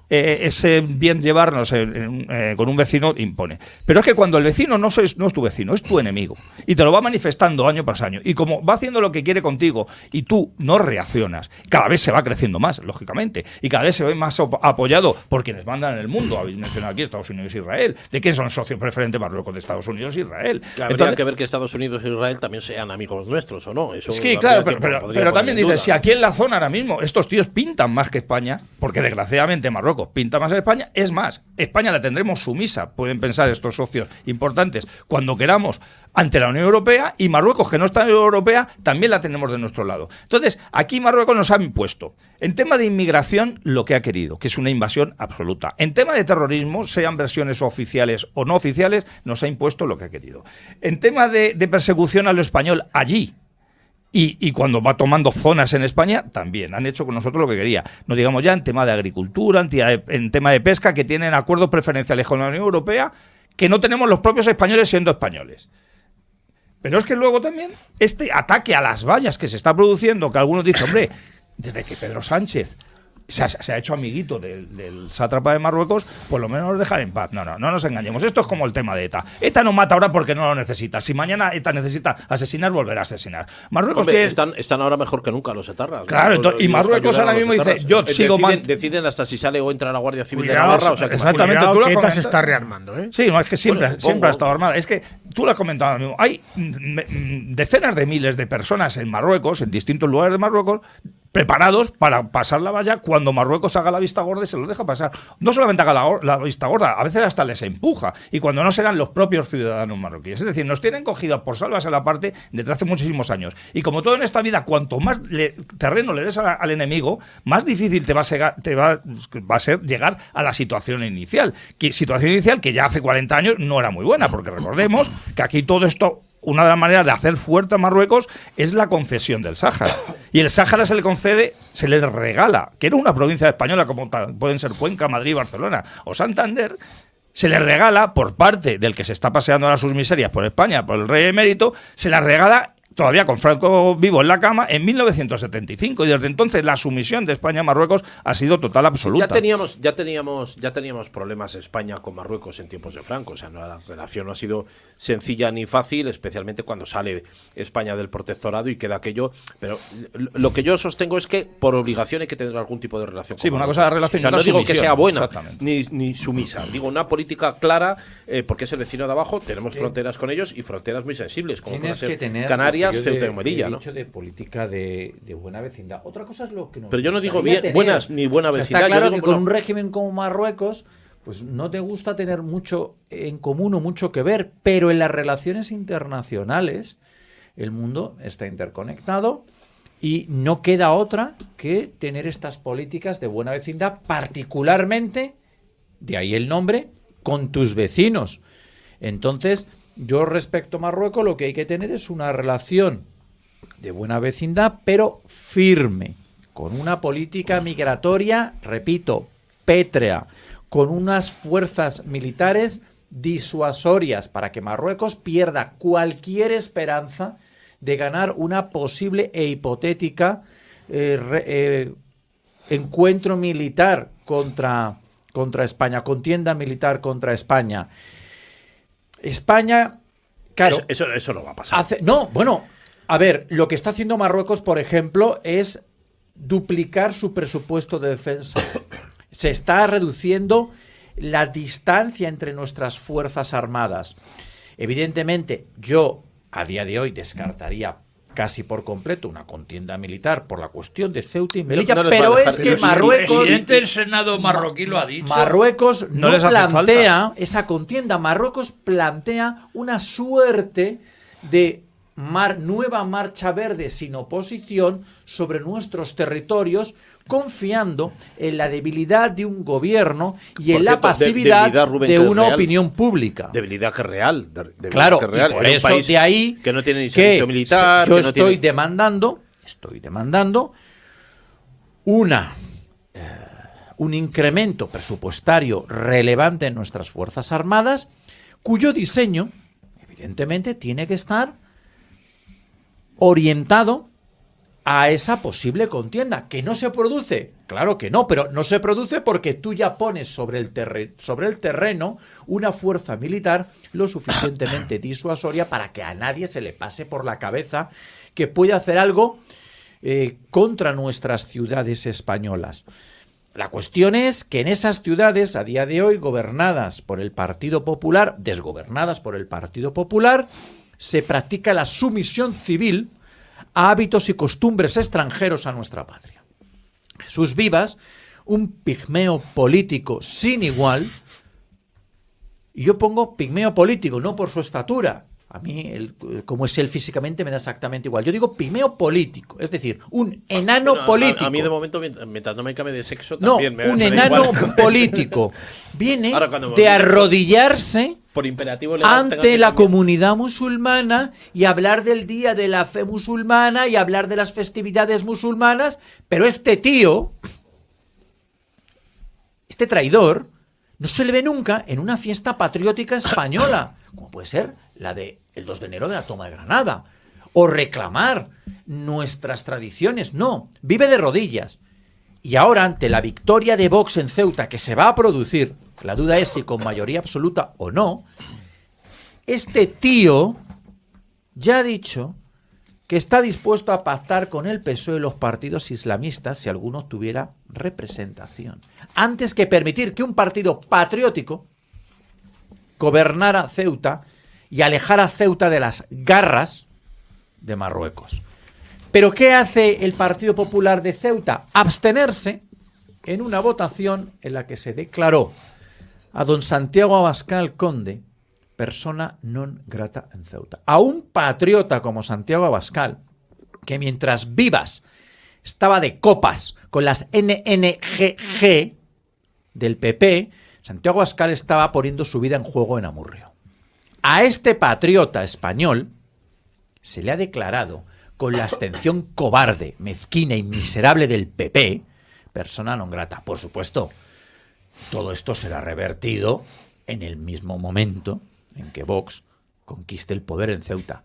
ese bien llevarnos con un vecino impone. Pero es que cuando el vecino no es tu vecino, es tu enemigo. Y te lo va manifestando año tras año. Y como va haciendo lo que quiere contigo y tú no reaccionas, cada vez se va creciendo más, lógicamente. Y cada vez se ve más apoyado por quienes mandan en el mundo. Habéis mencionado aquí Estados Unidos e Israel. ¿De quién son socios preferentes Marruecos? De Estados Unidos e Israel. Habría que ver que Estados Unidos e Israel también sean amigos nuestros, ¿o no? Eso sí, claro, pero también dices, si aquí en la zona ahora mismo estos tíos pintan más que España, porque desgraciadamente Marruecos pinta más en España, es más, España la tendremos sumisa, pueden pensar estos socios importantes, cuando queramos ante la Unión Europea, y Marruecos, que no está en la Unión Europea, también la tenemos de nuestro lado. Entonces, aquí Marruecos nos ha impuesto, en tema de inmigración, lo que ha querido, que es una invasión absoluta. En tema de terrorismo, sean versiones oficiales o no oficiales, nos ha impuesto lo que ha querido. En tema de persecución a lo español, allí, y cuando va tomando zonas en España, también han hecho con nosotros lo que quería. No digamos ya en tema de agricultura, en tema de pesca, que tienen acuerdos preferenciales con la Unión Europea, que no tenemos los propios españoles siendo españoles. Pero es que luego también este ataque a las vallas que se está produciendo, que algunos dicen, hombre, desde que Pedro Sánchez se ha hecho amiguito del sátrapa de Marruecos, por lo menos nos dejar en paz. No nos engañemos. Esto es como el tema de ETA. ETA no mata ahora porque no lo necesita. Si mañana ETA necesita asesinar, volverá a asesinar. Marruecos están ahora mejor que nunca los etarras, ¿no? Claro, y Marruecos ahora mismo dice, yo sigo deciden hasta si sale o entra la Guardia Civil Cuidado, de Navarra. O sea, que exactamente, cuidado, tú lo que ETA comentas. se está rearmando, ¿eh? Sí, no, es que siempre ha estado armada. Es que tú lo has comentado ahora mismo. Hay decenas de miles de personas en Marruecos, en distintos lugares de Marruecos, preparados para pasar la valla cuando Marruecos haga la vista gorda y se los deja pasar. No solamente haga la vista gorda, a veces hasta les empuja. Y cuando no serán los propios ciudadanos marroquíes. Es decir, nos tienen cogidos por salvas a la parte desde hace muchísimos años. Y como todo en esta vida, cuanto más terreno le des al enemigo, más difícil va a ser llegar a la situación inicial. Situación inicial que ya hace 40 años no era muy buena, porque recordemos que aquí todo esto, una de las maneras de hacer fuerte a Marruecos es la concesión del Sáhara. Y el Sáhara se le concede, se le regala, que era una provincia española como pueden ser Cuenca, Madrid, Barcelona o Santander, se le regala por parte del que se está paseando ahora sus miserias por España, por el rey emérito, se la regala todavía con Franco vivo en la cama en 1975, y desde entonces la sumisión de España a Marruecos ha sido total absoluta. Ya teníamos problemas España con Marruecos en tiempos de Franco, o sea, la relación no ha sido sencilla ni fácil, especialmente cuando sale España del protectorado y queda aquello, pero lo que yo sostengo es que por obligación hay que tener algún tipo de relación con una Marruecos. cosa de relación, o sea, no digo que sea buena ni sumisa, digo una política clara, porque es el vecino de abajo, tenemos fronteras con ellos y fronteras muy sensibles, como pueden ser Canarias, Ceuta y Melilla, ¿no? He dicho de política de buena vecindad. Otra cosa es lo que nos... Pero yo no digo buenas ni buena vecindad. Está claro yo digo, que con un régimen como Marruecos, pues no te gusta tener mucho en común o mucho que ver, pero en las relaciones internacionales el mundo está interconectado y no queda otra que tener estas políticas de buena vecindad, particularmente, de ahí el nombre, con tus vecinos. Entonces, yo respecto a Marruecos lo que hay que tener es una relación de buena vecindad, pero firme, con una política migratoria, repito, pétrea, con unas fuerzas militares disuasorias para que Marruecos pierda cualquier esperanza de ganar una posible e hipotética encuentro militar contra España, contienda militar contra España. España, claro... Eso no va a pasar. A ver, lo que está haciendo Marruecos, por ejemplo, es duplicar su presupuesto de defensa. Se está reduciendo la distancia entre nuestras fuerzas armadas. Evidentemente, yo a día de hoy descartaría casi por completo una contienda militar por la cuestión de Ceuta y Melilla, pero es que Marruecos... El presidente del Senado marroquí lo ha dicho. Marruecos no les hace plantea falta esa contienda. Marruecos plantea una suerte de nueva marcha verde sin oposición sobre nuestros territorios, confiando en la debilidad de un gobierno y en la pasividad de una opinión pública. Debilidad que es real. Claro, que es real. y por eso de ahí que no tiene ni servicio militar. Yo que no estoy tiene... demandando un incremento presupuestario relevante en nuestras Fuerzas Armadas, cuyo diseño, evidentemente, tiene que estar orientado a esa posible contienda, que no se produce, claro que no, pero no se produce porque tú ya pones sobre el terreno una fuerza militar lo suficientemente disuasoria para que a nadie se le pase por la cabeza que puede hacer algo contra nuestras ciudades españolas. La cuestión es que en esas ciudades, a día de hoy, gobernadas por el Partido Popular, desgobernadas por el Partido Popular, se practica la sumisión civil a hábitos y costumbres extranjeros a nuestra patria. Jesús Vivas, un pigmeo político sin igual, y yo pongo pigmeo político, no por su estatura. A mí, como es él físicamente, me da exactamente igual. Yo digo pigmeo político, es decir, un enano político. A mí, de momento, mientras no me cambie de sexo, también un me enano igual. Político. Viene Ahora, de arrodillarse por imperativo legal, ante la comunidad musulmana y hablar del día de la fe musulmana y hablar de las festividades musulmanas, pero este tío, este traidor, no se le ve nunca en una fiesta patriótica española, como puede ser la del 2 de enero de la toma de Granada, o reclamar nuestras tradiciones. No, vive de rodillas. Y ahora, ante la victoria de Vox en Ceuta, que se va a producir, la duda es si con mayoría absoluta o no, este tío ya ha dicho que está dispuesto a pactar con el PSOE y los partidos islamistas si alguno tuviera representación, antes que permitir que un partido patriótico gobernara Ceuta y alejara Ceuta de las garras de Marruecos. ¿Pero qué hace el Partido Popular de Ceuta? Abstenerse en una votación en la que se declaró a don Santiago Abascal Conde persona non grata en Ceuta. A un patriota como Santiago Abascal, que mientras Vivas estaba de copas con las NNGG del PP, Santiago Abascal estaba poniendo su vida en juego en Amurrio. A este patriota español se le ha declarado, con la abstención cobarde, mezquina y miserable del PP, persona non grata. Por supuesto, todo esto será revertido en el mismo momento en que Vox conquiste el poder en Ceuta,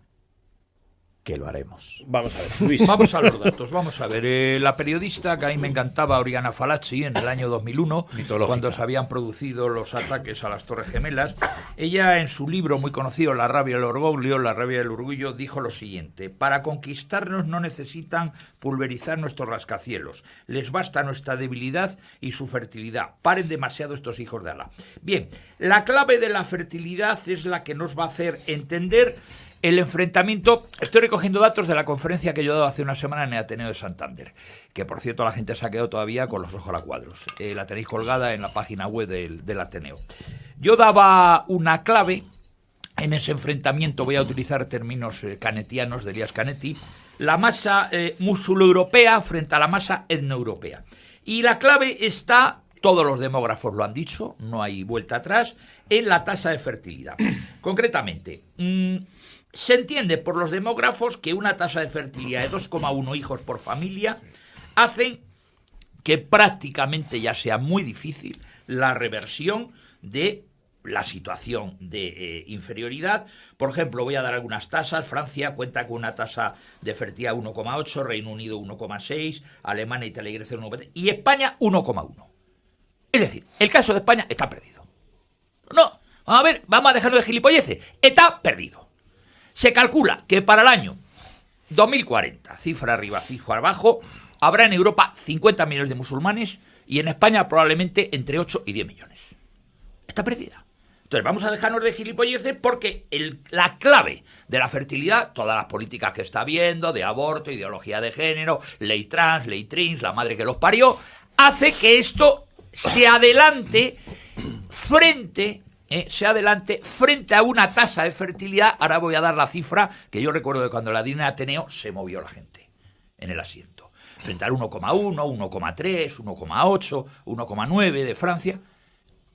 que lo haremos. Vamos a ver, Luis. Vamos a los datos, vamos a ver. La periodista que a mí me encantaba, Oriana Falacci, en el año 2001, cuando se habían producido los ataques a las Torres Gemelas, ella en su libro muy conocido, La rabia del orgullo, dijo lo siguiente: para conquistarnos no necesitan pulverizar nuestros rascacielos, les basta nuestra debilidad y su fertilidad. Paren demasiado estos hijos de Alá. Bien, la clave de la fertilidad es la que nos va a hacer entender el enfrentamiento. Estoy recogiendo datos de la conferencia que yo he dado hace una semana en el Ateneo de Santander, que por cierto la gente se ha quedado todavía con los ojos a cuadros. La tenéis colgada en la página web del Ateneo. Yo daba una clave en ese enfrentamiento, voy a utilizar términos canetianos de Elías Canetti, la masa musuleuropea frente a la masa etnoeuropea. Y la clave está, todos los demógrafos lo han dicho, no hay vuelta atrás, en la tasa de fertilidad. Concretamente, se entiende por los demógrafos que una tasa de fertilidad de 2,1 hijos por familia hacen que prácticamente ya sea muy difícil la reversión de la situación de inferioridad. Por ejemplo, voy a dar algunas tasas. Francia cuenta con una tasa de fertilidad 1,8, Reino Unido 1,6, Alemania, Italia y Grecia 1,3 y España 1,1. Es decir, el caso de España está perdido. No, vamos a dejarlo de gilipolleces. Está perdido. Se calcula que para el año 2040, cifra arriba, cifra abajo, habrá en Europa 50 millones de musulmanes y en España probablemente entre 8 y 10 millones. Está perdida. Entonces vamos a dejarnos de gilipolleces porque la clave de la fertilidad, todas las políticas que está viendo, de aborto, ideología de género, ley trans, ley trins, la madre que los parió, hace que esto se adelante frente se adelante frente a una tasa de fertilidad. Ahora voy a dar la cifra que yo recuerdo de cuando la di en Ateneo, se movió la gente en el asiento. Frente al 1,1, 1,3, 1,8, 1,9 de Francia.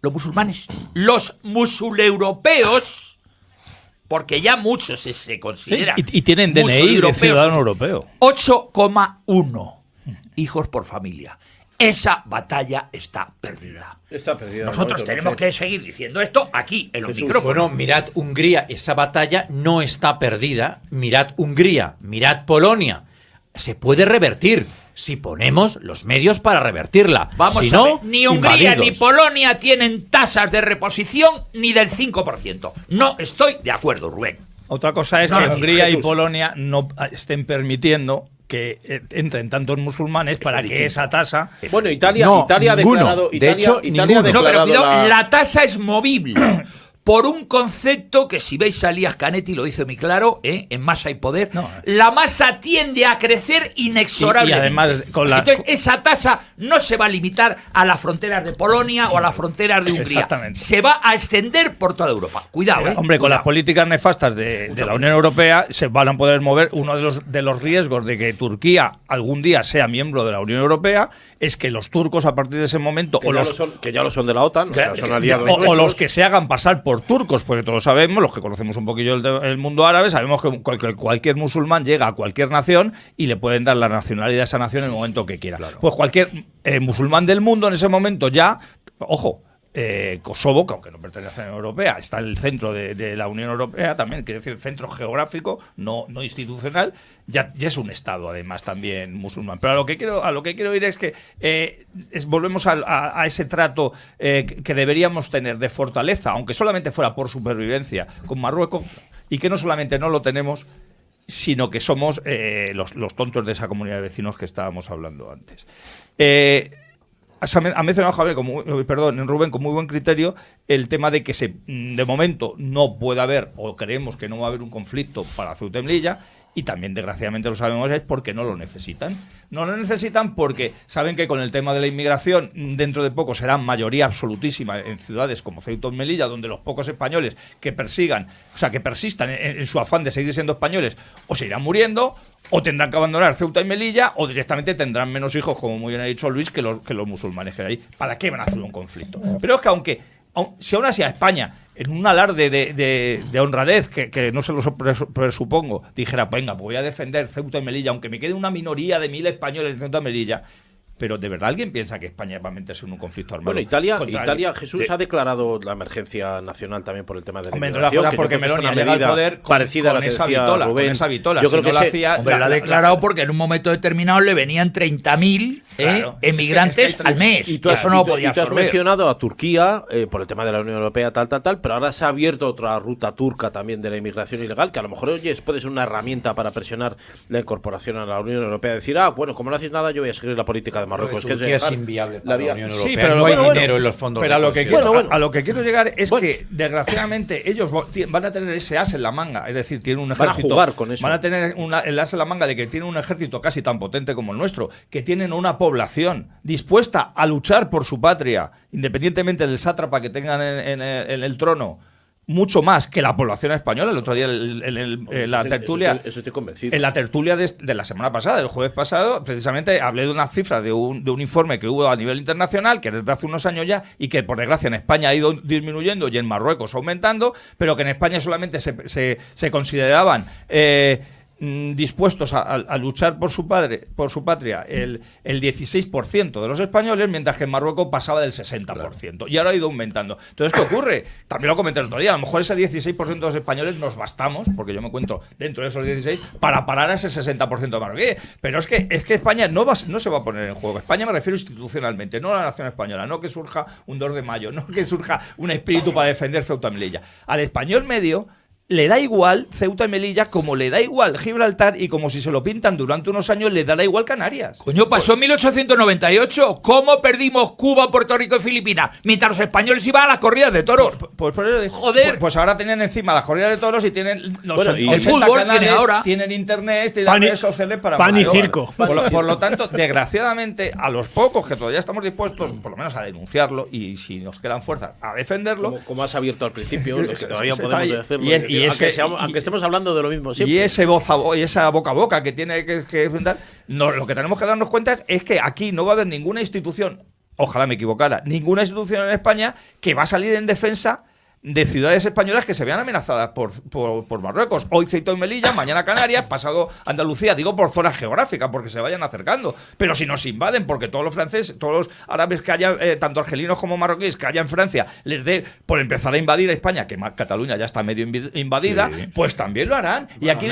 Los musulmanes, los musuleuropeos, porque ya muchos se consideran y tienen DNI de ciudadano europeo. 8,1 hijos por familia. Esa batalla está perdida. Está perdida. Nosotros tenemos que seguir diciendo esto aquí, en los micrófonos. Bueno, mirad Hungría, esa batalla no está perdida. Mirad Hungría, mirad Polonia. Se puede revertir si ponemos los medios para revertirla. Vamos si a no, ver, ni Hungría invadidos. ni Polonia tienen tasas de reposición ni del 5%. No estoy de acuerdo, Rubén. Otra cosa es No, que no, Hungría y Jesús. Polonia no estén permitiendo que entren tantos musulmanes para que distinto. esa tasa... Bueno, Italia, No, Italia ha ninguno. declarado. De Italia, hecho, Italia ha ninguno. No, pero declarado cuidado, la tasa es movible por un concepto que, si veis a Elías Canetti, lo dice muy claro, en Masa y Poder, No. la masa tiende a crecer inexorablemente. Y además, con la- Entonces, esa tasa no se va a limitar a las fronteras de Polonia o a las fronteras de Hungría. Exactamente. Se va a extender por toda Europa. Cuidado, Hombre, con las Cuidado. políticas nefastas de la Unión Europea se van a poder mover. Uno de los riesgos de que Turquía algún día sea miembro de la Unión Europea es que los turcos, a partir de ese momento, que ya lo son de la OTAN, o sea, son aliados o nuestros. los que se hagan pasar por turcos, porque todos sabemos, los que conocemos un poquillo el mundo árabe, sabemos que cualquier musulmán llega a cualquier nación y le pueden dar la nacionalidad a esa nación en el momento que quiera. Pues cualquier musulmán del mundo en ese momento ya, ojo, Kosovo, que aunque no pertenece a la Unión Europea, está en el centro de la Unión Europea también, quiere decir centro geográfico, no institucional, ya es un estado además también musulmán. Pero a lo que quiero ir es que volvemos a ese trato que deberíamos tener de fortaleza, aunque solamente fuera por supervivencia, con Marruecos, y que no solamente no lo tenemos, sino que somos los tontos de esa comunidad de vecinos que estábamos hablando antes. Ha mencionado Javier, Rubén, con muy buen criterio, el tema de que de momento no puede haber, o creemos que no va a haber un conflicto para Ceuta y Melilla, y también desgraciadamente lo sabemos, es porque no lo necesitan. No lo necesitan porque saben que con el tema de la inmigración dentro de poco será mayoría absolutísima en ciudades como Ceuta y Melilla, donde los pocos españoles que persistan en su afán de seguir siendo españoles, o se irán muriendo, o tendrán que abandonar Ceuta y Melilla, o directamente tendrán menos hijos, como muy bien ha dicho Luis, que los musulmanes que hay ahí. ¿Para qué van a hacer un conflicto? Pero es que si aún así a España, en un alarde de honradez que no se lo presupongo, dijera, venga, pues voy a defender Ceuta y Melilla, aunque me quede una minoría de 1000 españoles en Ceuta y Melilla. Pero ¿de verdad alguien piensa que España va a meterse en un conflicto armado? Bueno, Italia, Jesús, ha declarado la emergencia nacional también por el tema de la Hombre, inmigración. no la porque Meloni llega al poder parecida a la que esa decía vitola, Rubén. con esa vitola. Yo Si creo no que la hacía, Hombre, lo ha declarado porque en un momento determinado le venían 30.000 Claro, emigrantes al mes. Y tú Eso no lo podía y tú has absorber. mencionado a Turquía por el tema de la Unión Europea, tal, pero ahora se ha abierto otra ruta turca también de la inmigración ilegal, que a lo mejor, oye, puede ser una herramienta para presionar la incorporación a la Unión Europea. Decir, bueno, como no haces nada, yo voy a seguir la política de Marruecos. Turquía es inviable para la Unión Europea. Sí, pero no hay bueno, dinero en los fondos pero de a lo que cohesión. a lo que quiero llegar es que desgraciadamente ellos van a tener ese as en la manga, es decir, tienen un Van a ejército, jugar con eso. van a tener el as en la manga de que tienen un ejército casi tan potente como el nuestro, que tienen una población dispuesta a luchar por su patria, independientemente del sátrapa que tengan en el trono, mucho más que la población española. El otro día en la tertulia, Eso estoy convencido. en la tertulia de la semana pasada, del jueves pasado, precisamente hablé de unas cifras de un informe que hubo a nivel internacional, que es desde hace unos años ya, y que por desgracia en España ha ido disminuyendo y en Marruecos aumentando, pero que en España solamente se consideraban dispuestos a luchar por su patria el 16% de los españoles, mientras que en Marruecos pasaba del 60%. Y ahora ha ido aumentando. Entonces, ¿qué ocurre? También lo comenté el otro día. A lo mejor ese 16% de los españoles nos bastamos, porque yo me encuentro dentro de esos 16, para parar a ese 60% de marroquíes. Pero es que España no se va a poner en juego. España me refiero institucionalmente, no a la nación española, no que surja un 2 de mayo, no que surja un espíritu para defender Ceuta y Melilla. Al español medio le da igual Ceuta y Melilla como le da igual Gibraltar y como si se lo pintan durante unos años le dará igual Canarias. Coño, pasó en 1898. ¿Cómo perdimos Cuba, Puerto Rico y Filipinas? Mientras los españoles iban a las corridas de toros. Pues por eso Joder. Pues ahora tienen encima las corridas de toros y tienen los Bueno, y 80 el fútbol canales, tiene ahora. tienen internet, tienen Pan y- redes sociales para pan y mayor. circo. Por lo tanto, desgraciadamente, a los pocos que todavía estamos dispuestos, por lo menos a denunciarlo y si nos quedan fuerzas, a defenderlo. Como has abierto al principio, lo que todavía Sí, podemos está ahí. decirlo. Y es- y aunque, ese- aunque estemos hablando de lo mismo siempre. Y ese y esa boca a boca que tiene que enfrentar, lo que tenemos que darnos cuenta es que aquí no va a haber ninguna institución, ojalá me equivocara, ninguna institución en España que va a salir en defensa de ciudades españolas que se vean amenazadas por Marruecos. Hoy Ceuta y Melilla, mañana Canarias, pasado Andalucía, digo por zona geográfica, porque se vayan acercando. Pero si nos invaden, porque todos los franceses, todos los árabes que haya, tanto argelinos como marroquíes, que haya en Francia, les dé por empezar a invadir a España, que Cataluña ya está medio invadida, Sí. pues también lo harán. Y aquí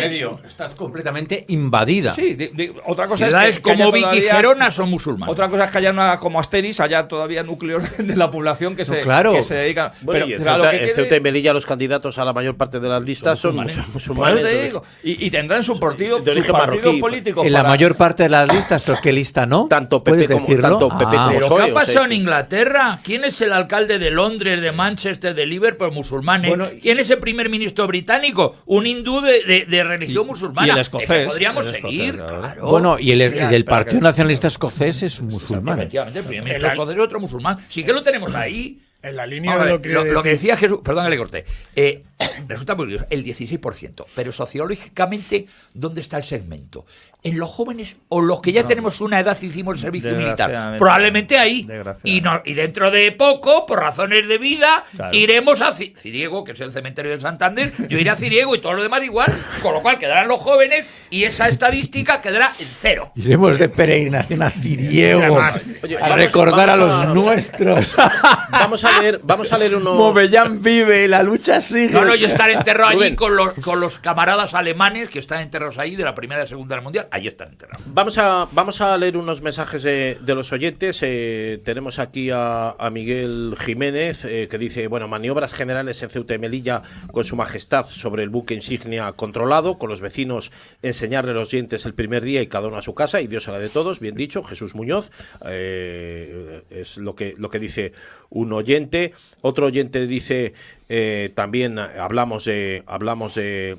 Está completamente invadida. Sí, otra cosa Ciudades es que haya como Vic y todavía- Gerona son musulmanes. Otra cosa es que haya como Asteris, haya todavía núcleos de la población que, claro. que se dedican. Bueno, y pero a lo que en quede- Ceuta y Melilla los candidatos a la mayor parte de las listas son Por musulmanes. eso te digo. Y tendrán su partido, de origen partido marroquí. político. En la para- mayor parte de las listas, pero ¿qué lista no? Tanto ¿Puedes PP como- decirlo? tanto PP como ¿Pero PSOE, qué ha o sea, pasado en Inglaterra? ¿Quién es el alcalde de Londres, de Manchester, de Liverpool, musulmanes? Bueno, ¿Quién es el primer ministro británico? Un hindú de religión musulmana. y el Es que escocés, podríamos el escocés, seguir, claro. claro. Bueno, y el Mira, del espera, Partido que- Nacionalista Escocés es musulmán. Efectivamente, el primer ministro escocés es otro musulmán. Sí que lo tenemos ahí. En la línea Vamos a de ver, lo que, lo que decía Jesús, perdón que le corté, resulta muy curioso, el 16%, pero sociológicamente, ¿dónde está el segmento? ¿En los jóvenes o los que ya tenemos una edad y hicimos el servicio militar? Desgraciadamente. Probablemente ahí. Desgraciadamente. Y dentro de poco, por razones de vida, Claro. iremos a Ciriego, que es el cementerio de Santander, yo iré a Ciriego y todo lo demás igual, con lo cual quedarán los jóvenes y esa estadística quedará en cero. Iremos de peregrinación a Ciriego Además, oye, a recordar a vamos los nuestros. Vamos a leer unos. Movellán vive, la lucha sigue. No, yo estaré enterrado allí Rubén. con los camaradas alemanes que están enterrados ahí de la Primera y Segunda Guerra Mundial. Allí están enterrados. Vamos a leer unos mensajes de los oyentes. Tenemos aquí a Miguel Jiménez que dice, bueno, maniobras generales en Ceuta y Melilla con su majestad sobre el buque insignia controlado, con los vecinos enseñarle los dientes el primer día y cada uno a su casa, y Dios hará de todos, bien dicho, Jesús Muñoz, es lo que dice un oyente. Otro oyente dice, también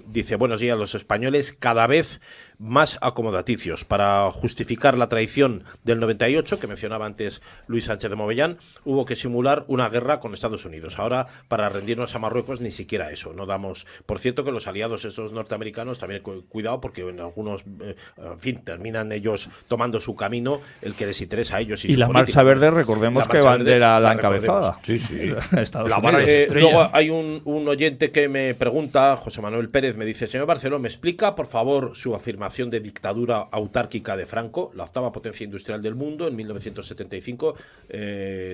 dice, buenos días, los españoles cada vez más acomodaticios. Para justificar la traición del 98, que mencionaba antes Luis Sánchez de Movellán, hubo que simular una guerra con Estados Unidos. Ahora, para rendirnos a Marruecos, ni siquiera eso. No damos. Por cierto, que los aliados esos norteamericanos, también cuidado, porque en algunos, en fin, terminan ellos tomando su camino, el que les interesa a ellos. Y su la política. Marcha Verde, recordemos La que Marcha bandera Verde, la la encabezada. Sí, sí. Estados La Unidos. barra de estrella. Luego hay un oyente que me pregunta, José Manuel Pérez, me dice, señor Barceló, ¿me explica, por favor, su afirmación de dictadura autárquica de Franco, la octava potencia industrial del mundo, en 1975,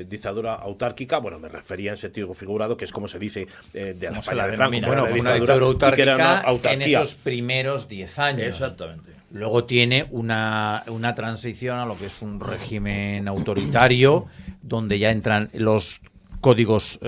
dictadura autárquica? Bueno, me refería en sentido figurado, que es como se dice de la Como se España la de Franco. denomina. que era Bueno, fue una dictadura y que era una autárquica en autarquía. esos primeros 10 años. Exactamente. Luego tiene una transición a lo que es un régimen autoritario, donde ya entran los códigos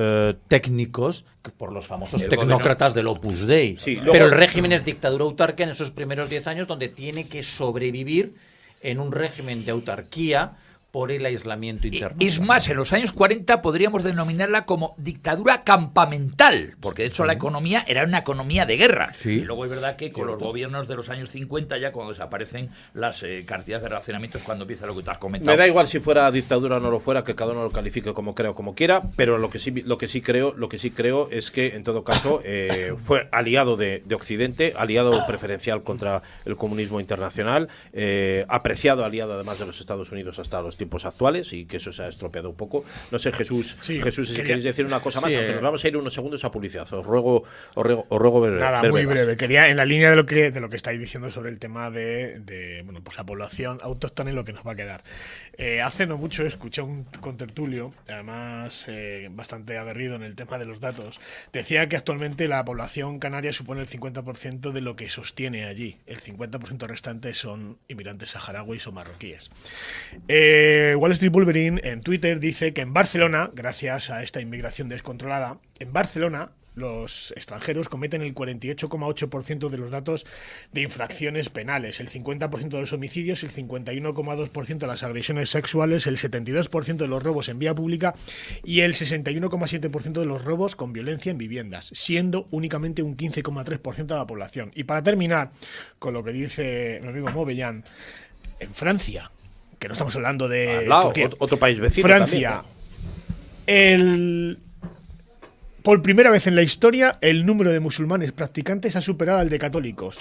técnicos por los famosos El tecnócratas del Opus Dei. Sí, luego- Pero el régimen es dictadura autárquica en esos primeros 10 años, donde tiene que sobrevivir en un régimen de autarquía por el aislamiento interno. Es más, en los años 40 podríamos denominarla como dictadura campamental, porque de hecho la economía era una economía de guerra. Sí. Y luego es verdad que con los gobiernos de los años 50, ya cuando desaparecen las cantidades de racionamientos, cuando empieza lo que te has comentado. Me da igual si fuera dictadura o no lo fuera, que cada uno lo califique como crea o como quiera, pero lo que sí creo es que en todo caso fue aliado de Occidente, aliado preferencial contra el comunismo internacional, apreciado aliado además de los Estados Unidos hasta los tiempos actuales, y que eso se ha estropeado un poco. No sé, Jesús, Sí, si quería- queréis decir una cosa más, Sí, aunque nos vamos a ir unos segundos a publicidad. Os ruego ver. Nada, ver muy velas. breve. Quería, en la línea de lo que estáis diciendo sobre el tema de bueno, pues la población autóctona y lo que nos va a quedar. Hace no mucho escuché a un contertulio, además bastante aguerrido en el tema de los datos. Decía que actualmente la población canaria supone el 50% de lo que sostiene allí. El 50% restante son inmigrantes saharauis o marroquíes. Wall Street Wolverine en Twitter dice que en Barcelona, gracias a esta inmigración descontrolada, en Barcelona los extranjeros cometen el 48,8% de los datos de infracciones penales, el 50% de los homicidios, el 51,2% de las agresiones sexuales, el 72% de los robos en vía pública y el 61,7% de los robos con violencia en viviendas, siendo únicamente un 15,3% de la población. Y para terminar, con lo que dice mi amigo Movellán, en Francia, que no estamos hablando de al lado, Turquía, otro país vecino Francia, por primera vez en la historia, el número de musulmanes practicantes ha superado al de católicos.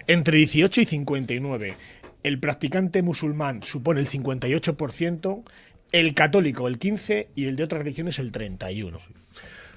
Entre 18 y 59. El practicante musulmán supone el 58%, el católico el 15% y el de otras religiones el 31%.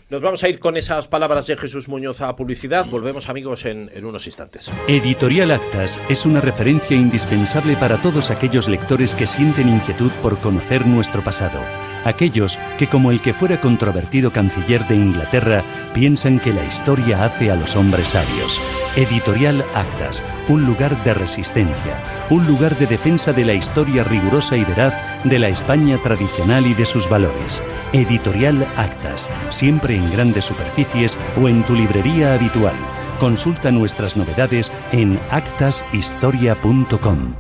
Nos vamos a ir con esas palabras de Jesús Muñoz a publicidad. Volvemos, amigos, en unos instantes. Editorial Actas es una referencia indispensable para todos aquellos lectores que sienten inquietud por conocer nuestro pasado. Aquellos que, como el que fuera controvertido canciller de Inglaterra, piensan que la historia hace a los hombres sabios. Editorial Actas, un lugar de resistencia, un lugar de defensa de la historia rigurosa y veraz de la España tradicional y de sus valores. Editorial Actas, siempre en grandes superficies o en tu librería habitual. Consulta nuestras novedades en actashistoria.com.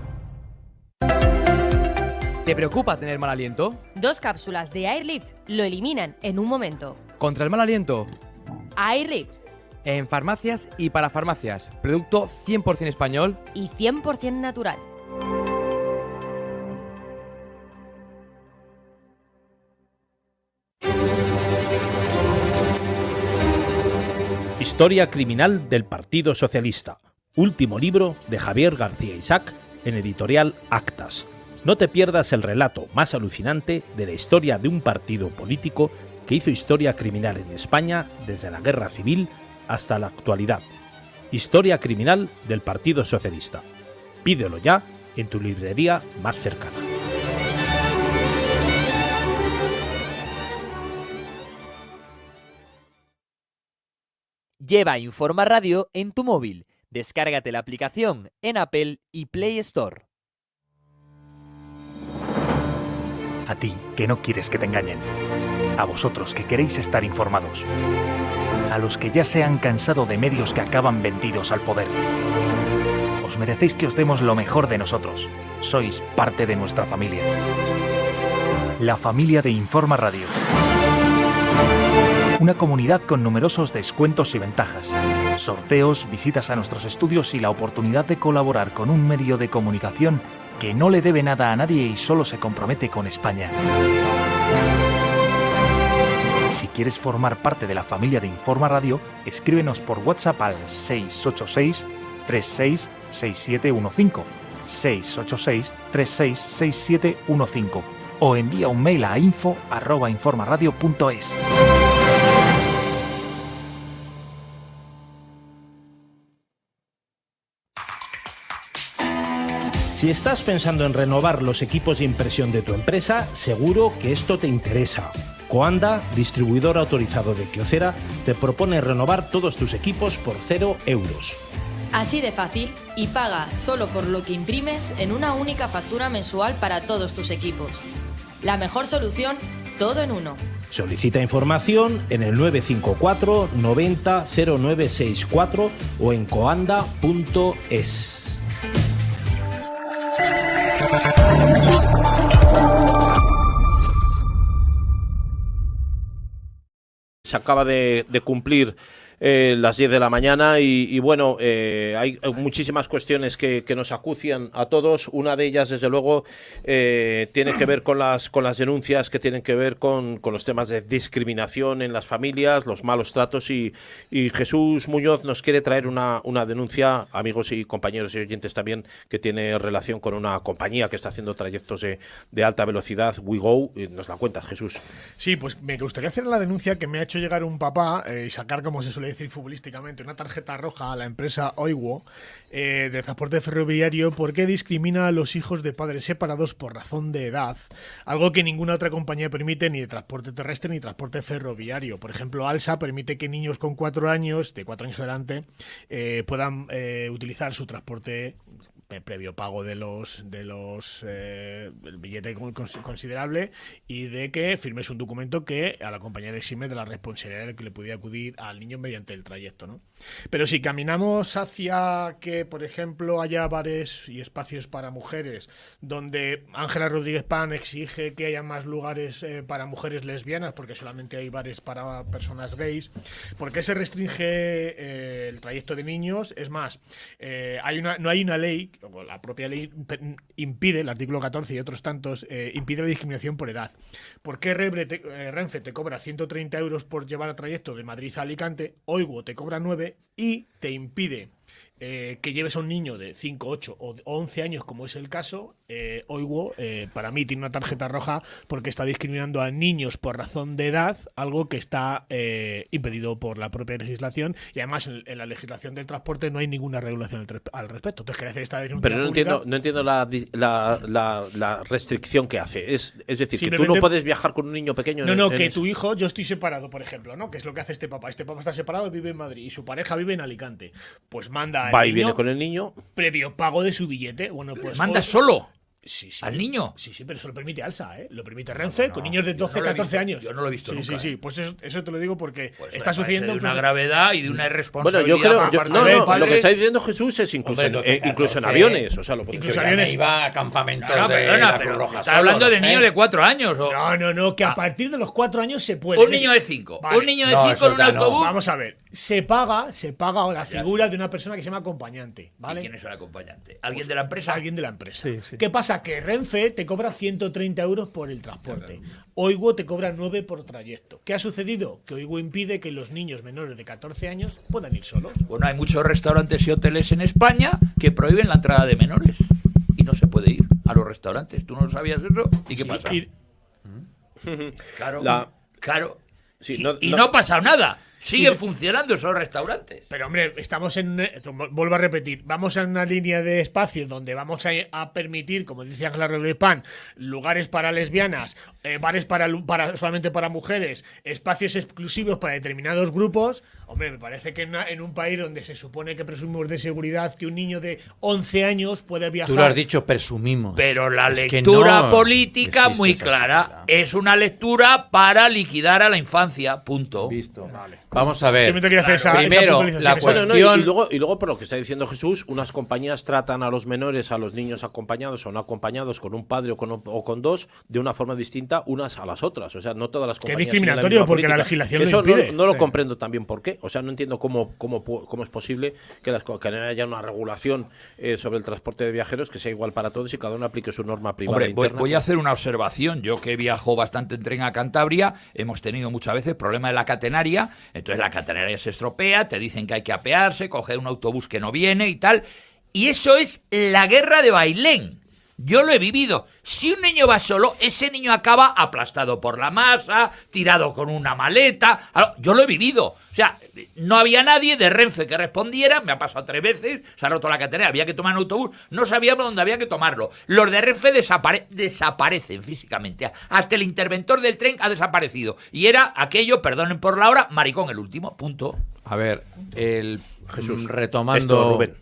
¿Te preocupa tener mal aliento? 2 cápsulas de Airlift lo eliminan en un momento. ¿Contra el mal aliento? Airlift. En farmacias y para farmacias. Producto 100% español Y 100% natural. Historia criminal del Partido Socialista. Último libro de Javier García Isaac en Editorial Actas. No te pierdas el relato más alucinante de la historia de un partido político que hizo historia criminal en España desde la Guerra Civil hasta la actualidad. Historia criminal del Partido Socialista. Pídelo ya en tu librería más cercana. Lleva Informa Radio en tu móvil. Descárgate la aplicación en Apple y Play Store. A ti, que no quieres que te engañen. A vosotros, que queréis estar informados. A los que ya se han cansado de medios que acaban vendidos al poder. Os merecéis que os demos lo mejor de nosotros. Sois parte de nuestra familia. La familia de Informa Radio. Una comunidad con numerosos descuentos y ventajas. Sorteos, visitas a nuestros estudios y la oportunidad de colaborar con un medio de comunicación que no le debe nada a nadie y solo se compromete con España. Si quieres formar parte de la familia de Informa Radio, escríbenos por WhatsApp al 686 366715, 686 366715 o envía un mail a info@informaradio.es. Si estás pensando en renovar los equipos de impresión de tu empresa, seguro que esto te interesa. Coanda, distribuidor autorizado de Kyocera, te propone renovar todos tus equipos por 0 euros. Así de fácil, y paga solo por lo que imprimes en una única factura mensual para todos tus equipos. La mejor solución, todo en uno. Solicita información en el 954 90 0964 o en coanda.es. Se acaba de cumplir las 10 de la mañana y bueno, hay muchísimas cuestiones que nos acucian a todos. Una de ellas, desde luego, tiene que ver con las denuncias que tienen que ver con los temas de discriminación en las familias, los malos tratos y Jesús Muñoz nos quiere traer una denuncia, amigos y compañeros y oyentes también, que tiene relación con una compañía que está haciendo trayectos de alta velocidad, WeGo. Nos la cuentas, Jesús. Sí, pues me gustaría hacer la denuncia que me ha hecho llegar un papá y sacar, como se suele decir futbolísticamente, una tarjeta roja a la empresa Oigo de transporte ferroviario porque discrimina a los hijos de padres separados por razón de edad, algo que ninguna otra compañía permite, ni de transporte terrestre ni transporte ferroviario. Por ejemplo, Alsa permite que niños con 4 años, de 4 años adelante, puedan utilizar su transporte previo pago de los el billete considerable, y de que firmes un documento que a la compañía le exime de la responsabilidad de que le pudiera acudir al niño mediante el trayecto, ¿no? Pero si caminamos hacia que, por ejemplo, haya bares y espacios para mujeres, donde Ángela Rodríguez Pan exige que haya más lugares para mujeres lesbianas, porque solamente hay bares para personas gays, ¿por qué se restringe el trayecto de niños? Es más, no hay una ley, o la propia ley impide, el artículo 14 y otros tantos, impide la discriminación por edad. ¿Por qué Renfe te cobra 130 euros por llevar el trayecto de Madrid a Alicante, Oigo te cobra 9 y te impide que lleves a un niño de 5, 8 o 11 años, como es el caso? Oigo, para mí, tiene una tarjeta roja porque está discriminando a niños por razón de edad, algo que está impedido por la propia legislación, y además en la legislación del transporte no hay ninguna regulación al respecto. Entonces, quería hacer esta denuncia pública. No entiendo la restricción que hace. Es decir, que tú no Simplemente puedes viajar con un niño pequeño. Que tu hijo, yo estoy separado, por ejemplo, ¿no? Que es lo que hace este papá. Este papá está separado, vive en Madrid, y su pareja vive en Alicante. Pues manda Va y viene con el niño. Previo pago de su billete. Bueno, pues ¿Manda solo? Sí. ¿Al niño? Sí, pero eso lo permite ALSA, ¿eh? Lo permite Renfe con niños de 12, 14 años. Yo no lo he visto nunca. Sí. Pues eso te lo digo porque Pues está sucediendo de una gravedad y de una irresponsabilidad. Bueno, yo creo, por parte del padre. lo que está diciendo Jesús es incluso, incluso en aviones. O sea, lo puedes incluso decir. aviones. Iba a campamentos No, de perdona, la Cruz pero Roja está solo, hablando de ¿no? niños de 4 años. No, que a partir de los 4 años se puede. Un niño de 5. Vale. Un niño de No, 5 eso en un ya no. autobús. Vamos a ver. Se paga la figura de una persona que se llama acompañante, ¿vale? ¿Y quién es el acompañante? ¿Alguien de la empresa? Alguien de la empresa. Sí. ¿Qué pasa? Que Renfe te cobra 130 euros por el transporte. Oigo te cobra 9 por trayecto. ¿Qué ha sucedido? Que Oigo impide que los niños menores de 14 años puedan ir solos. Bueno, hay muchos restaurantes y hoteles en España que prohíben la entrada de menores. Y no se puede ir a los restaurantes. ¿Tú no sabías eso? ¿Y qué pasa? Claro. Sí, Y no ha pasado nada. Siguen funcionando esos restaurantes. Pero hombre, estamos vuelvo a repetir, vamos a una línea de espacio donde vamos a permitir, como dice Ángela Rodríguez Pan, lugares para lesbianas, bares solamente para mujeres, espacios exclusivos para determinados grupos. Hombre, me parece que en un país donde se supone que presumimos de seguridad que un niño de 11 años puede viajar. Tú lo has dicho, presumimos. Pero la Es que lectura no política existe muy esa clara. seguridad. Es una lectura para liquidar a la infancia. Punto. Visto. Vale. Vamos a ver. Simplemente quería hacer esa Primero, puntualización. la cuestión. Y luego, por lo que está diciendo Jesús, unas compañías tratan a los menores, a los niños acompañados o no acompañados, con un padre o con dos, de una forma distinta unas a las otras. O sea, no todas las compañías. Que es discriminatorio porque la legislación lo impide. No lo comprendo también por qué. O sea, no entiendo cómo es posible que no haya una regulación sobre el transporte de viajeros que sea igual para todos y cada uno aplique su norma privada. Hombre, interna. voy a hacer una observación. Yo que viajo bastante en tren a Cantabria, hemos tenido muchas veces problemas de la catenaria. Entonces la catenaria se estropea, te dicen que hay que apearse, coger un autobús que no viene y tal. Y eso es la guerra de Bailén. Yo lo he vivido. Si un niño va solo, ese niño acaba aplastado por la masa, tirado con una maleta. Yo lo he vivido. O sea, no había nadie de Renfe que respondiera. Me ha pasado 3 veces, se ha roto la catenera, había que tomar un autobús. No sabíamos dónde había que tomarlo. Los de Renfe desaparecen físicamente. Hasta el interventor del tren ha desaparecido. Y era aquello, perdonen por la hora, maricón el último. Punto. A ver, Jesús, retomando. Rubén.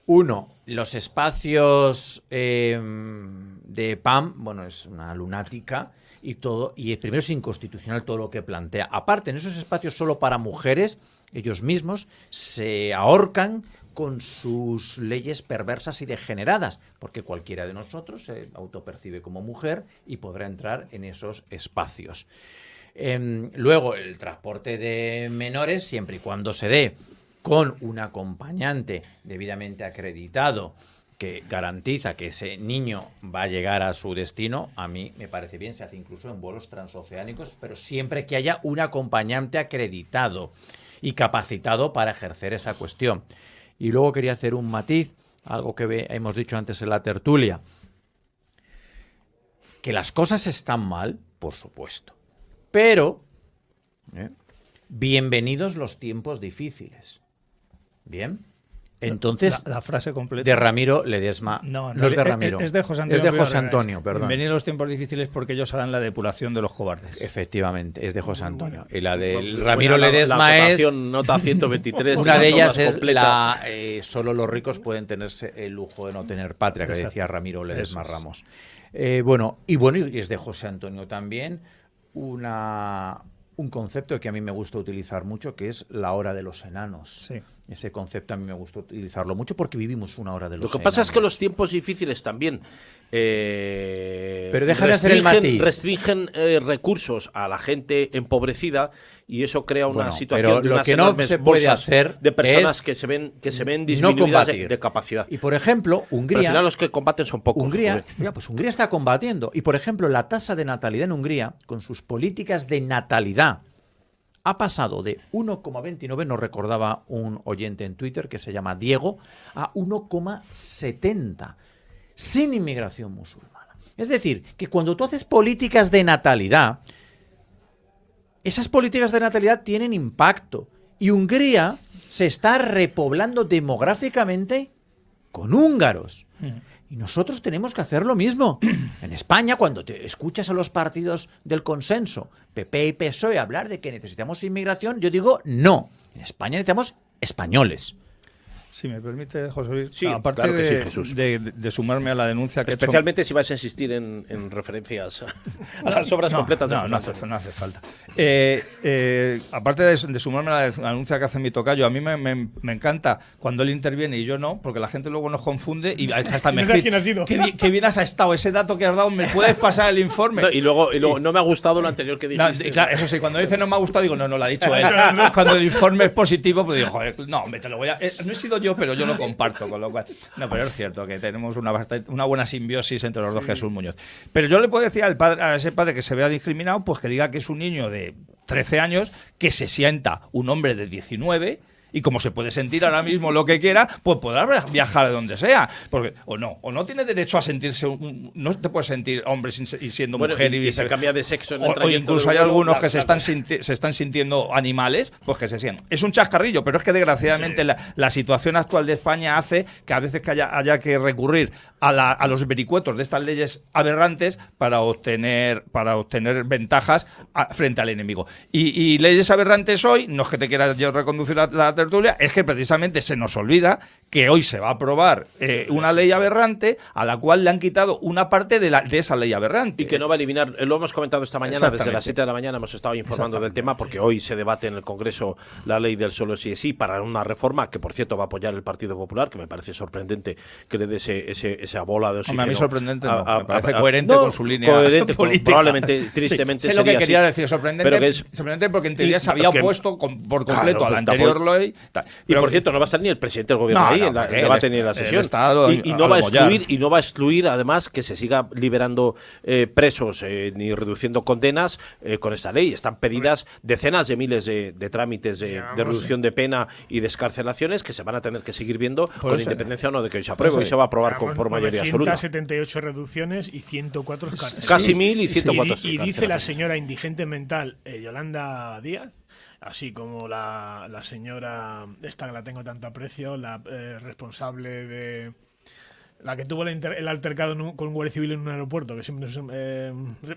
Uno, los espacios de PAM, bueno, es una lunática y todo, y primero es inconstitucional todo lo que plantea. Aparte, en esos espacios solo para mujeres, ellos mismos se ahorcan con sus leyes perversas y degeneradas, porque cualquiera de nosotros se autopercibe como mujer y podrá entrar en esos espacios. Luego, el transporte de menores, siempre y cuando se dé con un acompañante debidamente acreditado que garantiza que ese niño va a llegar a su destino, a mí me parece bien, se hace incluso en vuelos transoceánicos, pero siempre que haya un acompañante acreditado y capacitado para ejercer esa cuestión. Y luego quería hacer un matiz, algo que hemos dicho antes en la tertulia, que las cosas están mal, por supuesto, pero bienvenidos los tiempos difíciles. Bien, Entonces, la frase completa. De Ramiro Ledesma. No es de Ramiro. Es de José Antonio. Es de José Antonio, perdón. Venir los tiempos difíciles porque ellos harán la depuración de los cobardes. Efectivamente, es de José Antonio. Y la de Ramiro Ledesma la nota 123. Una de ellas es completa. solo los ricos pueden tenerse el lujo de no tener patria, que Exacto. decía Ramiro Ledesma Eso es. Ramos. Y es de José Antonio también un concepto que a mí me gusta utilizar mucho, que es la hora de los enanos. Sí. Ese concepto a mí me gusta utilizarlo mucho porque vivimos una hora de los enanos. Lo que pasa es que los tiempos difíciles también pero deja de hacer el matiz. Restringen recursos a la gente empobrecida y eso crea una situación pero de lo unas que no enormes se puede bolsas hacer de personas es que se ven no disminuidas combatir. de capacidad. Y por ejemplo, Pero al Hungría, final los que combaten son pocos. Hungría joder. está combatiendo. Y por ejemplo, la tasa de natalidad en Hungría, con sus políticas de natalidad, ha pasado de 1,29, nos recordaba un oyente en Twitter que se llama Diego, a 1,70, sin inmigración musulmana. Es decir, que cuando tú haces políticas de natalidad, esas políticas de natalidad tienen impacto. Y Hungría se está repoblando demográficamente con húngaros. Y nosotros tenemos que hacer lo mismo. En España, cuando te escuchas a los partidos del consenso, PP y PSOE, hablar de que necesitamos inmigración, yo digo no. En España necesitamos españoles. Si me permite, José Luis, Sí, aparte claro que sí, Jesús. de sumarme a la denuncia que Especialmente si vas a insistir en referencias a las obras completas de no hace falta. Aparte de sumarme a la denuncia que hace mi tocayo, a mí me encanta cuando él interviene y yo no, porque la gente luego nos confunde y hasta me ¿No sabes quién ha sido? ¿Qué bien has estado? Ese dato que has dado, ¿me puedes pasar el informe? No, y luego no me ha gustado lo anterior que No, dijiste. claro, eso sí, cuando dice no me ha gustado, digo, no lo ha dicho él. Cuando el informe es positivo, pues digo, joder, no, te lo voy a... no he sido yo, pero yo lo comparto, con lo cual... No, pero es cierto que tenemos una buena simbiosis entre los dos, Jesús Muñoz. Pero yo le puedo decir a ese padre que se vea discriminado, pues que diga que es un niño de 13 años, que se sienta un hombre de 19... Y como se puede sentir ahora mismo lo que quiera, pues podrá viajar de donde sea. Porque, o no tiene derecho a sentirse... no te puedes sentir hombre y siendo mujer. Y se cambia de sexo en el o trayecto incluso del hay vuelo, algunos que se están sintiendo animales, pues que se sientan. Es un chascarrillo, pero es que desgraciadamente la situación actual de España hace que a veces que haya que recurrir a los vericuetos de estas leyes aberrantes para obtener ventajas frente al enemigo. Y leyes aberrantes hoy, no es que te quiera yo reconducir la tertulia, es que precisamente se nos olvida que hoy se va a aprobar una ley aberrante a la cual le han quitado una parte de esa ley aberrante. Y que no va a eliminar, lo hemos comentado esta mañana, desde las 7 de la mañana hemos estado informando del tema, porque hoy se debate en el Congreso la ley del solo sí es sí para una reforma que, por cierto, va a apoyar el Partido Popular, que me parece sorprendente que le dé esa bola de oxígeno. A mí sorprendente no, me parece coherente con su línea coherente, política. Probablemente, tristemente sé lo que sería quería así, decir, sorprendente, pero que es, sorprendente porque en teoría se había opuesto por completo claro, a la anterior ley. Y por cierto, no va a estar ni el presidente del gobierno ahí en el debate ni en la sesión. Y no va a excluir, además, que se siga liberando presos ni reduciendo condenas con esta ley. Están pedidas decenas de miles de trámites de reducción de pena y de excarcelaciones que se van a tener que seguir viendo con independencia o no de que hoy se apruebe. Hoy se va a aprobar por mayoría absoluta. 178 reducciones y 104 escarcelaciones. Casi 1000 y 104 Y dice la señora indigente mental Yolanda Díaz, así como la señora, esta que la tengo tanto aprecio, la responsable de... La que tuvo el altercado con un guardia civil en un aeropuerto, que siempre es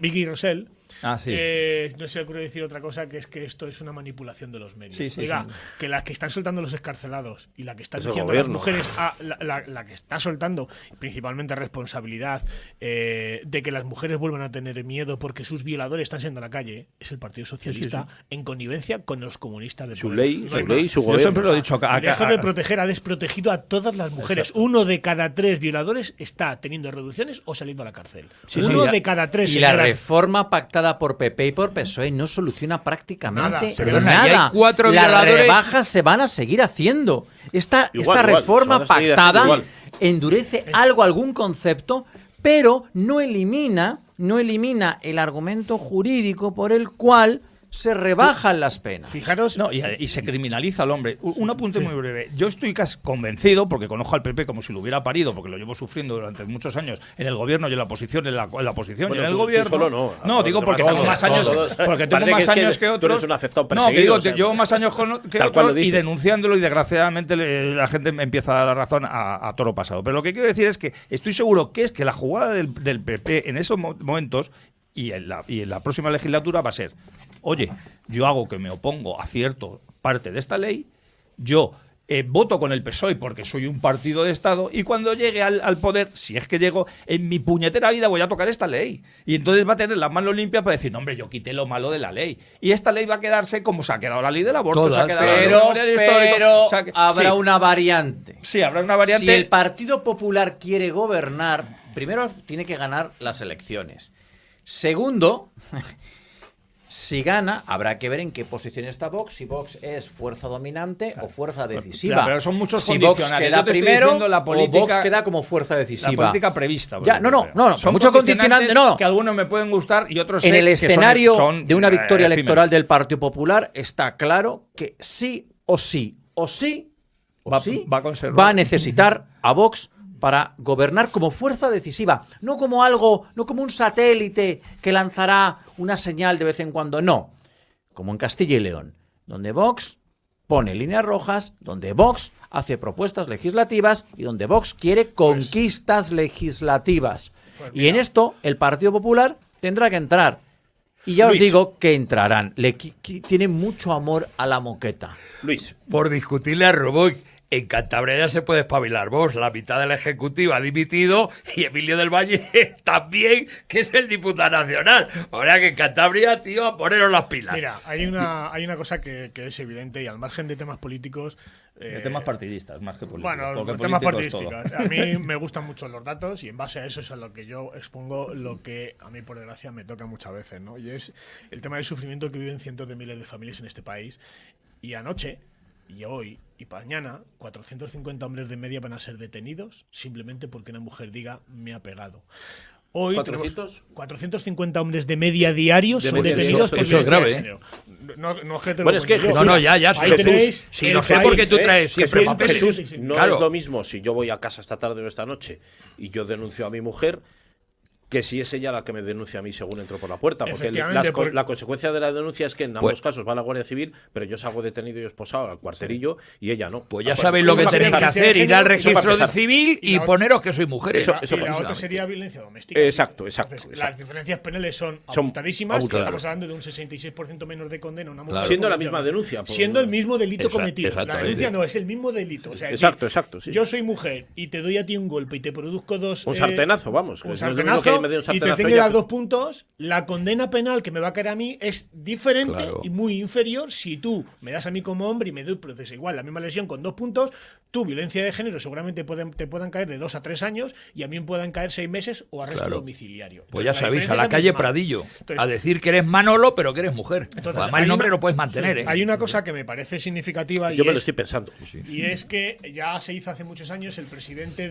Vicky Rosell. No se le ocurre decir otra cosa, que es que esto es una manipulación de los medios. Oiga, que la que están soltando los excarcelados y la que está diciendo las mujeres, la que está soltando principalmente responsabilidad de que las mujeres vuelvan a tener miedo porque sus violadores están siendo a la calle, es el Partido Socialista en connivencia con los comunistas de su ley, su gobierno. Yo siempre lo he dicho acá. Lejos de proteger, ha desprotegido a todas las mujeres. Exacto. 1 de cada 3 violadores está teniendo reducciones o saliendo a la cárcel. 1 de cada 3. Y la reforma pactada por PP y por PSOE no soluciona prácticamente nada. Y hay 4 las violadores. Rebajas se van a seguir haciendo. Esta reforma pactada endurece algún concepto, pero no elimina el argumento jurídico por el cual se rebajan las penas. Fijaros. No, y se criminaliza al hombre. Un apunte muy breve. Yo estoy casi convencido, porque conozco al PP como si lo hubiera parido, porque lo llevo sufriendo durante muchos años en el gobierno y en la oposición, en la oposición y en el gobierno. Solo no, digo porque tengo más años, porque tengo más años que otros. Tú eres un afectado No, perseguido, que digo, llevo más años que otros y denunciándolo, y desgraciadamente la gente me empieza a dar la razón a toro pasado. Pero lo que quiero decir es que estoy seguro que la jugada del PP en esos momentos y en la próxima legislatura va a ser: oye, yo hago que me opongo a cierta parte de esta ley, yo voto con el PSOE porque soy un partido de Estado, y cuando llegue al poder, si es que llego, en mi puñetera vida voy a tocar esta ley. Y entonces va a tener las manos limpias para decir: no, hombre, yo quité lo malo de la ley. Y esta ley va a quedarse como se ha quedado la ley del aborto. Todas, se ha quedado Pero o sea, habrá una variante. Sí, habrá una variante. Si el Partido Popular quiere gobernar, primero tiene que ganar las elecciones. Segundo, si gana, habrá que ver en qué posición está Vox, si Vox es fuerza dominante o fuerza decisiva. Claro, pero son muchos si Vox condicionantes. queda primero la política, o Vox queda como fuerza decisiva. La política prevista. Son muchos condicionantes. No. Que algunos me pueden gustar y otros en el escenario son de una victoria efímeros. electoral del Partido Popular está claro que sí va a necesitar a Vox para gobernar como fuerza decisiva, no como un satélite que lanzará una señal de vez en cuando, no, como en Castilla y León, donde Vox pone líneas rojas, donde Vox hace propuestas legislativas y donde Vox quiere conquistas legislativas. Y en esto el Partido Popular tendrá que entrar. Y ya os digo que entrarán. Tienen mucho amor a la moqueta. Luis. Por discutirle a Roboy. En Cantabria ya se puede espabilar vos. La mitad de la ejecutiva ha dimitido y Emilio del Valle también, que es el diputado nacional. Ahora que en Cantabria, tío, a poneros las pilas. Mira, hay una cosa que es evidente, y al margen de temas políticos... de temas partidistas, más que políticos. Bueno, temas partidísticos. A mí me gustan mucho los datos, y en base a eso es a lo que yo expongo lo que a mí, por desgracia, me toca muchas veces, ¿no? Y es el tema del sufrimiento que viven cientos de miles de familias en este país. Y anoche, y hoy, y mañana, 450 hombres de media van a ser detenidos simplemente porque una mujer diga: me ha pegado. Hoy 450 hombres de media diarios son detenidos por eso es grave, género. No es que te bueno, lo cuente yo. Ya. Si lo sé porque tú traes siempre papeles. Jesús, no es lo mismo si yo voy a casa esta tarde o esta noche y yo denuncio a mi mujer que si es ella la que me denuncia a mí según entro por la puerta, porque la consecuencia de la denuncia es que en ambos casos va la Guardia Civil, pero yo salgo detenido y esposado al cuarterillo y ella no. Pues ya sabéis lo que tenéis que hacer: ir al registro de civil y poneros que sois mujeres. Y la otra sería violencia doméstica. Exacto. Las diferencias penales son abultadísimas. Estamos hablando de un 66% menos de condena a una mujer. Siendo la misma denuncia. Siendo el mismo delito cometido. La denuncia no, es el mismo delito. O sea, exacto. Sí. Yo soy mujer y te doy a ti un golpe y te produzco dos... Un sartenazo, vamos. Un sartenazo. Y te tengo que dar 2 puntos, la condena penal que me va a caer a mí es diferente y muy inferior si tú me das a mí como hombre y me doy proceso igual, la misma lesión con 2 puntos, tu violencia de género seguramente te puedan caer de 2 a 3 años y a mí me puedan caer 6 meses o arresto domiciliario. Pues ya sabéis, a la calle Pradillo, a decir que eres Manolo pero que eres mujer. Entonces, además el nombre lo puedes mantener. Hay una cosa que me parece significativa yo me lo estoy pensando. Y es que ya se hizo hace muchos años el presidente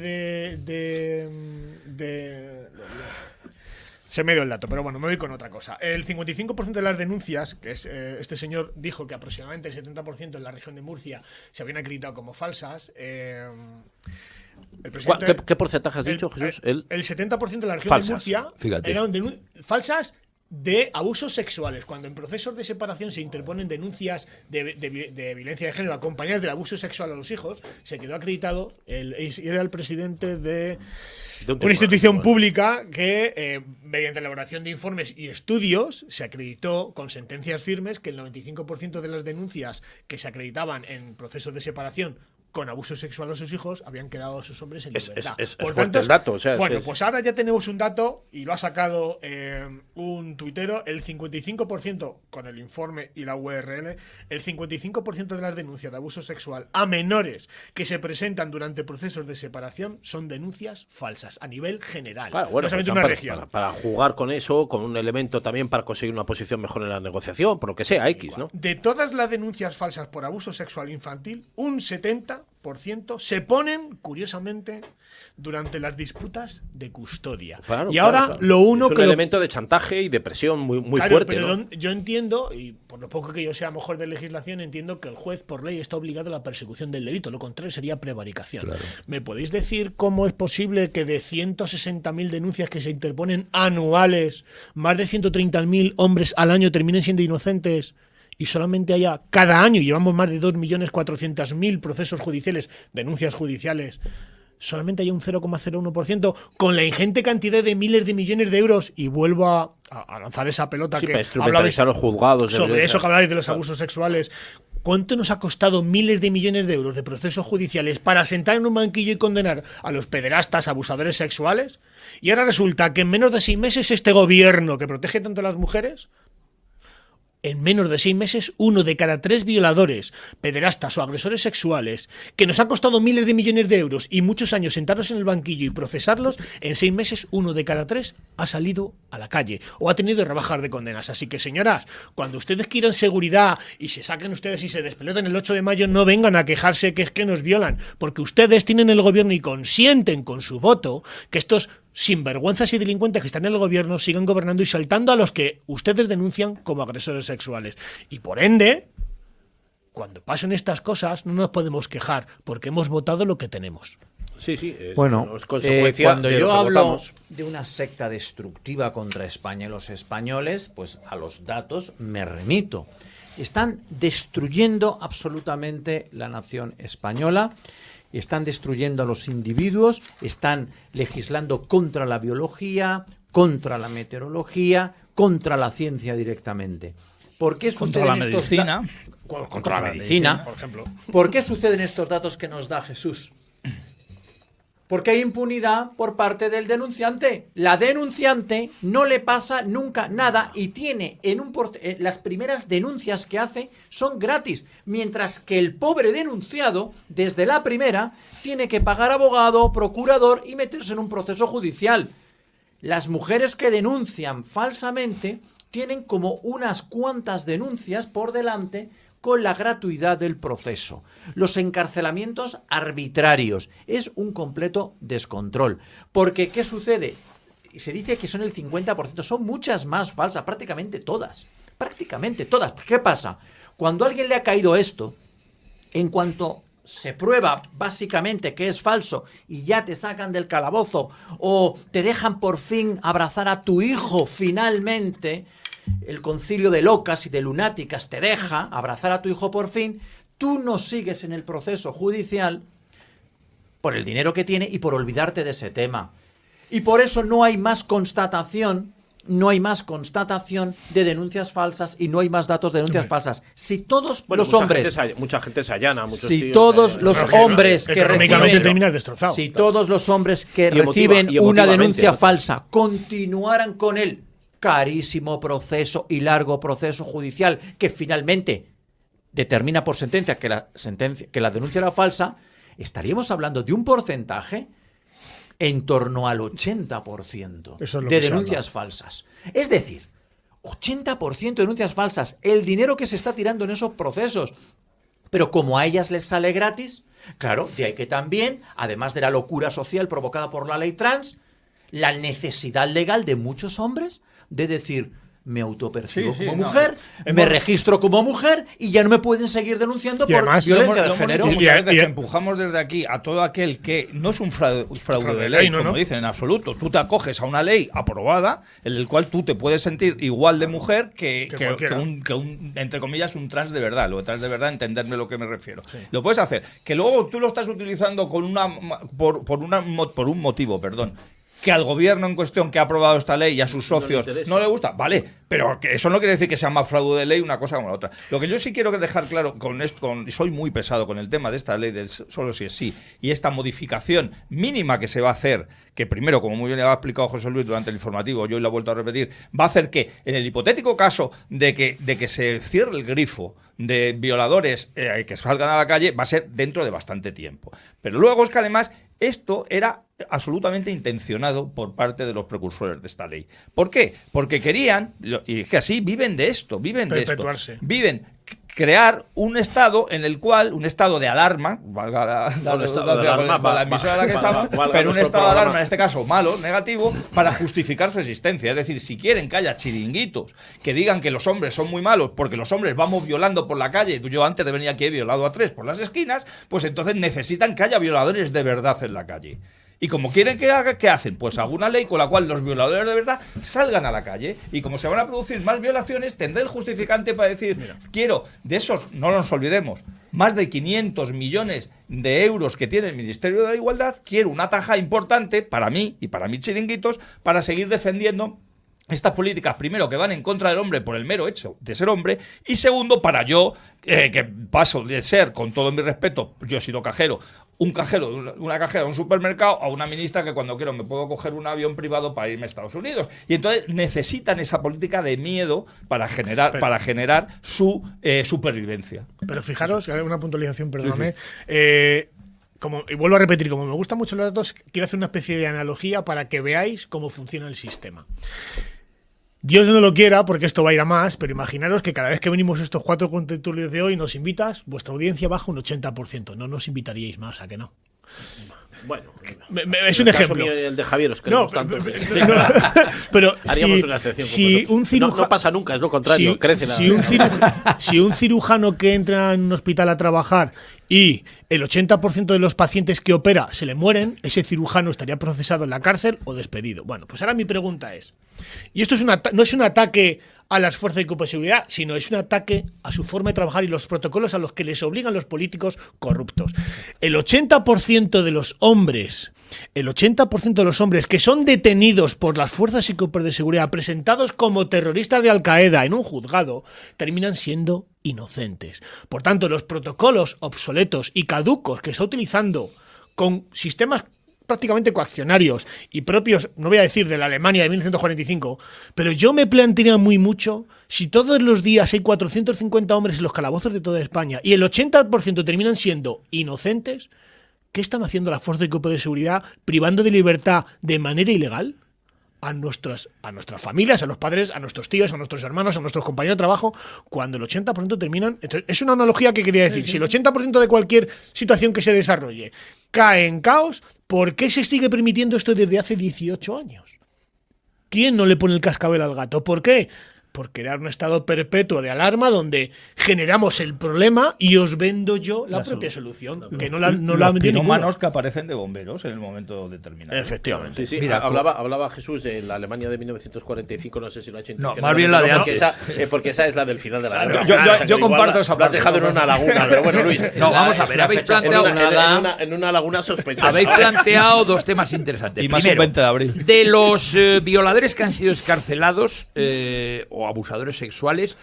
se me dio el dato, pero bueno, me voy con otra cosa. El 55% de las denuncias, que es este señor dijo que aproximadamente el 70% en la región de Murcia se habían acreditado como falsas. ¿Qué porcentaje has dicho, Jesús? El 70% de la región de Murcia eran falsas de abusos sexuales. Cuando en procesos de separación se interponen denuncias de violencia de género acompañadas del abuso sexual a los hijos, se quedó acreditado, era el presidente de una institución pública que, mediante la elaboración de informes y estudios, se acreditó con sentencias firmes que el 95% de las denuncias que se acreditaban en procesos de separación con abuso sexual a sus hijos habían quedado a esos hombres en libertad. Por tanto, el dato. Pues ahora ya tenemos un dato, y lo ha sacado un tuitero: el 55%, con el informe y la URL, el 55% de las denuncias de abuso sexual a menores que se presentan durante procesos de separación son denuncias falsas, a nivel general. Claro, bueno, no solamente una región. Para jugar con eso, con un elemento también para conseguir una posición mejor en la negociación, por lo que sea, X, ¿no? De todas las denuncias falsas por abuso sexual infantil, un 70% 2% se ponen, curiosamente, durante las disputas de custodia. Claro, y ahora claro. lo uno es un que elemento de chantaje y de presión muy claro, fuerte, pero ¿no? yo entiendo, y por lo poco que yo sea mejor de legislación, entiendo que el juez por ley está obligado a la persecución del delito, lo contrario sería prevaricación. Claro. ¿Me podéis decir cómo es posible que de 160.000 denuncias que se interponen anuales, más de 130.000 hombres al año terminen siendo inocentes y solamente haya cada año, llevamos más de 2.400.000 procesos judiciales, denuncias judiciales, solamente haya un 0,01% con la ingente cantidad de miles de millones de euros? Y vuelvo a lanzar esa pelota Sí, que para instrumentalizar los juzgados. sobre eso que habláis de los abusos sexuales. ¿Cuánto nos ha costado miles de millones de euros de procesos judiciales para sentar en un banquillo y condenar a los pederastas, abusadores sexuales? Y ahora resulta que en menos de 6 meses este gobierno que protege tanto a las mujeres, en menos de 6 meses, 1 de cada 3 violadores, pederastas o agresores sexuales, que nos ha costado miles de millones de euros y muchos años sentarlos en el banquillo y procesarlos, en 6 meses 1 de cada 3 ha salido a la calle o ha tenido que rebajar de condenas. Así que, señoras, cuando ustedes quieran seguridad y se saquen ustedes y se despeloten el 8 de mayo, no vengan a quejarse que es que nos violan, porque ustedes tienen el gobierno y consienten con su voto que estos sinvergüenzas y delincuentes que están en el gobierno sigan gobernando y saltando a los que ustedes denuncian como agresores sexuales. Y por ende, cuando pasen estas cosas, no nos podemos quejar, porque hemos votado lo que tenemos. Sí, Bueno, es consecuencia cuando de lo yo que hablo votamos. de una secta destructiva contra España y los españoles, pues a los datos me remito. Están destruyendo absolutamente la nación española, están destruyendo a los individuos, están legislando contra la biología, contra la meteorología, contra la ciencia directamente. ¿Por qué Contra la suceden estos medicina. contra la medicina, por ejemplo. ¿Por qué suceden estos datos que nos da Jesús? Porque hay impunidad por parte del denunciante. La denunciante no le pasa nunca nada y tiene las primeras denuncias que hace son gratis, mientras que el pobre denunciado, desde la primera, tiene que pagar abogado, procurador y meterse en un proceso judicial. Las mujeres que denuncian falsamente tienen como unas cuantas denuncias por delante con la gratuidad del proceso. Los encarcelamientos arbitrarios. Es un completo descontrol. Porque, ¿qué sucede? Se dice que son el 50%. Son muchas más falsas. Prácticamente todas. Prácticamente todas. ¿Qué pasa? Cuando a alguien le ha caído esto, en cuanto se prueba básicamente que es falso y ya te sacan del calabozo o te dejan por fin abrazar a tu hijo finalmente, el concilio de locas y de lunáticas te deja abrazar a tu hijo por fin, tú no sigues en el proceso judicial por el dinero que tiene y por olvidarte de ese tema. Y por eso no hay más constatación de denuncias falsas y no hay más datos de denuncias falsas. Si todos los hombres... Mucha gente se allana. Si todos los hombres que reciben... Si todos los hombres que reciben una denuncia falsa continuaran con el carísimo proceso y largo proceso judicial que finalmente determina por sentencia que la denuncia era falsa, estaríamos hablando de un porcentaje en torno al 80% de denuncias falsas. Es decir, 80% de denuncias falsas, el dinero que se está tirando en esos procesos. Pero como a ellas les sale gratis, claro, de ahí que también, además de la locura social provocada por la ley trans, la necesidad legal de muchos hombres de decir, me autopercibo como mujer, me registro como mujer y ya no me pueden seguir denunciando por violencia de género. Muchas veces empujamos desde aquí a todo aquel que no es un fraude de ley, como dicen, en absoluto. Tú te acoges a una ley aprobada en el cual tú te puedes sentir igual de mujer que un, entre comillas, un trans de verdad. Lo de trans de verdad, entenderme lo que me refiero. Sí. Lo puedes hacer. Que luego tú lo estás utilizando con por un motivo, que al gobierno en cuestión que ha aprobado esta ley y a sus socios no le gusta, vale, pero que eso no quiere decir que sea más fraude de ley una cosa como la otra. Lo que yo sí quiero dejar claro con esto, soy muy pesado con el tema de esta ley del solo si es sí y esta modificación mínima que se va a hacer, que primero, como muy bien le ha explicado José Luis durante el informativo, yo hoy lo he vuelto a repetir, va a hacer que en el hipotético caso de que se cierre el grifo de violadores que salgan a la calle, va a ser dentro de bastante tiempo. Pero luego es que además esto era absolutamente intencionado por parte de los precursores de esta ley. ¿Por qué? Porque querían, y es que así viven de esto, viven crear un estado en el cual, un estado de alarma, valga la emisora en la que estamos, pero un estado de alarma, en este caso malo, negativo, para justificar su existencia. Es decir, si quieren que haya chiringuitos que digan que los hombres son muy malos porque los hombres vamos violando por la calle, yo antes de venir aquí he violado a 3 por las esquinas, pues entonces necesitan que haya violadores de verdad en la calle. Y como quieren que haga, ¿qué hacen? Pues alguna ley con la cual los violadores de verdad salgan a la calle. Y como se van a producir más violaciones, tendré el justificante para decir, quiero, de esos, no nos olvidemos, más de 500 millones de euros que tiene el Ministerio de la Igualdad, quiero una taja importante para mí y para mis chiringuitos para seguir defendiendo estas políticas, primero, que van en contra del hombre por el mero hecho de ser hombre, y segundo, para yo, que paso de ser, con todo mi respeto, yo he sido cajero, una cajera de un supermercado, a una ministra que cuando quiero me puedo coger un avión privado para irme a Estados Unidos. Y entonces necesitan esa política de miedo para generar su supervivencia. Pero fijaros, una puntualización, perdóname. Sí. Y vuelvo a repetir, como me gustan mucho los datos, quiero hacer una especie de analogía para que veáis cómo funciona el sistema. Dios no lo quiera, porque esto va a ir a más, pero imaginaros que cada vez que venimos estos 4 contertulios de hoy nos invitas, vuestra audiencia baja un 80%. No nos invitaríais más, ¿a que no? Bueno, es un ejemplo. Mío y el de Javier os queremos tanto. Pero haríamos una excepción. No pasa nunca, es lo contrario. Si un cirujano que entra en un hospital a trabajar y el 80% de los pacientes que opera se le mueren, ese cirujano estaría procesado en la cárcel o despedido. Bueno, pues ahora mi pregunta es, y esto no es un ataque a las fuerzas de cuerpo de seguridad, sino es un ataque a su forma de trabajar y los protocolos a los que les obligan los políticos corruptos. El 80% de los hombres que son detenidos por las fuerzas y cuerpos de seguridad, presentados como terroristas de Al-Qaeda en un juzgado, terminan siendo inocentes. Por tanto, los protocolos obsoletos y caducos que está utilizando con sistemas prácticamente coaccionarios y propios, no voy a decir de la Alemania de 1945, pero yo me plantearía muy mucho si todos los días hay 450 hombres en los calabozos de toda España y el 80% terminan siendo inocentes, ¿qué están haciendo las fuerzas de cuerpo de seguridad privando de libertad de manera ilegal a nuestras familias, a los padres, a nuestros tíos, a nuestros hermanos, a nuestros compañeros de trabajo, cuando el 80% terminan? Entonces, es una analogía que quería decir. Si el 80% de cualquier situación que se desarrolle cae en caos, ¿por qué se sigue permitiendo esto desde hace 18 años? ¿Quién no le pone el cascabel al gato? ¿Por qué? Por crear un estado perpetuo de alarma donde generamos el problema y os vendo yo la propia solución. Que no la vendió ninguno. Que aparecen de bomberos en el momento determinado. Efectivamente. Sí. Mira, hablaba Jesús de la Alemania de 1945, no sé si lo ha hecho intencionadamente. No, más bien la de antes. Porque esa es la del final de la guerra. Yo comparto esa parte. Lo has dejado en una laguna, pero bueno, Luis. No, vamos a ver, habéis planteado en una laguna sospechosa. Habéis planteado dos temas interesantes. Y más el 20 de abril. De los violadores que han sido escarcelados o abusadores sexuales,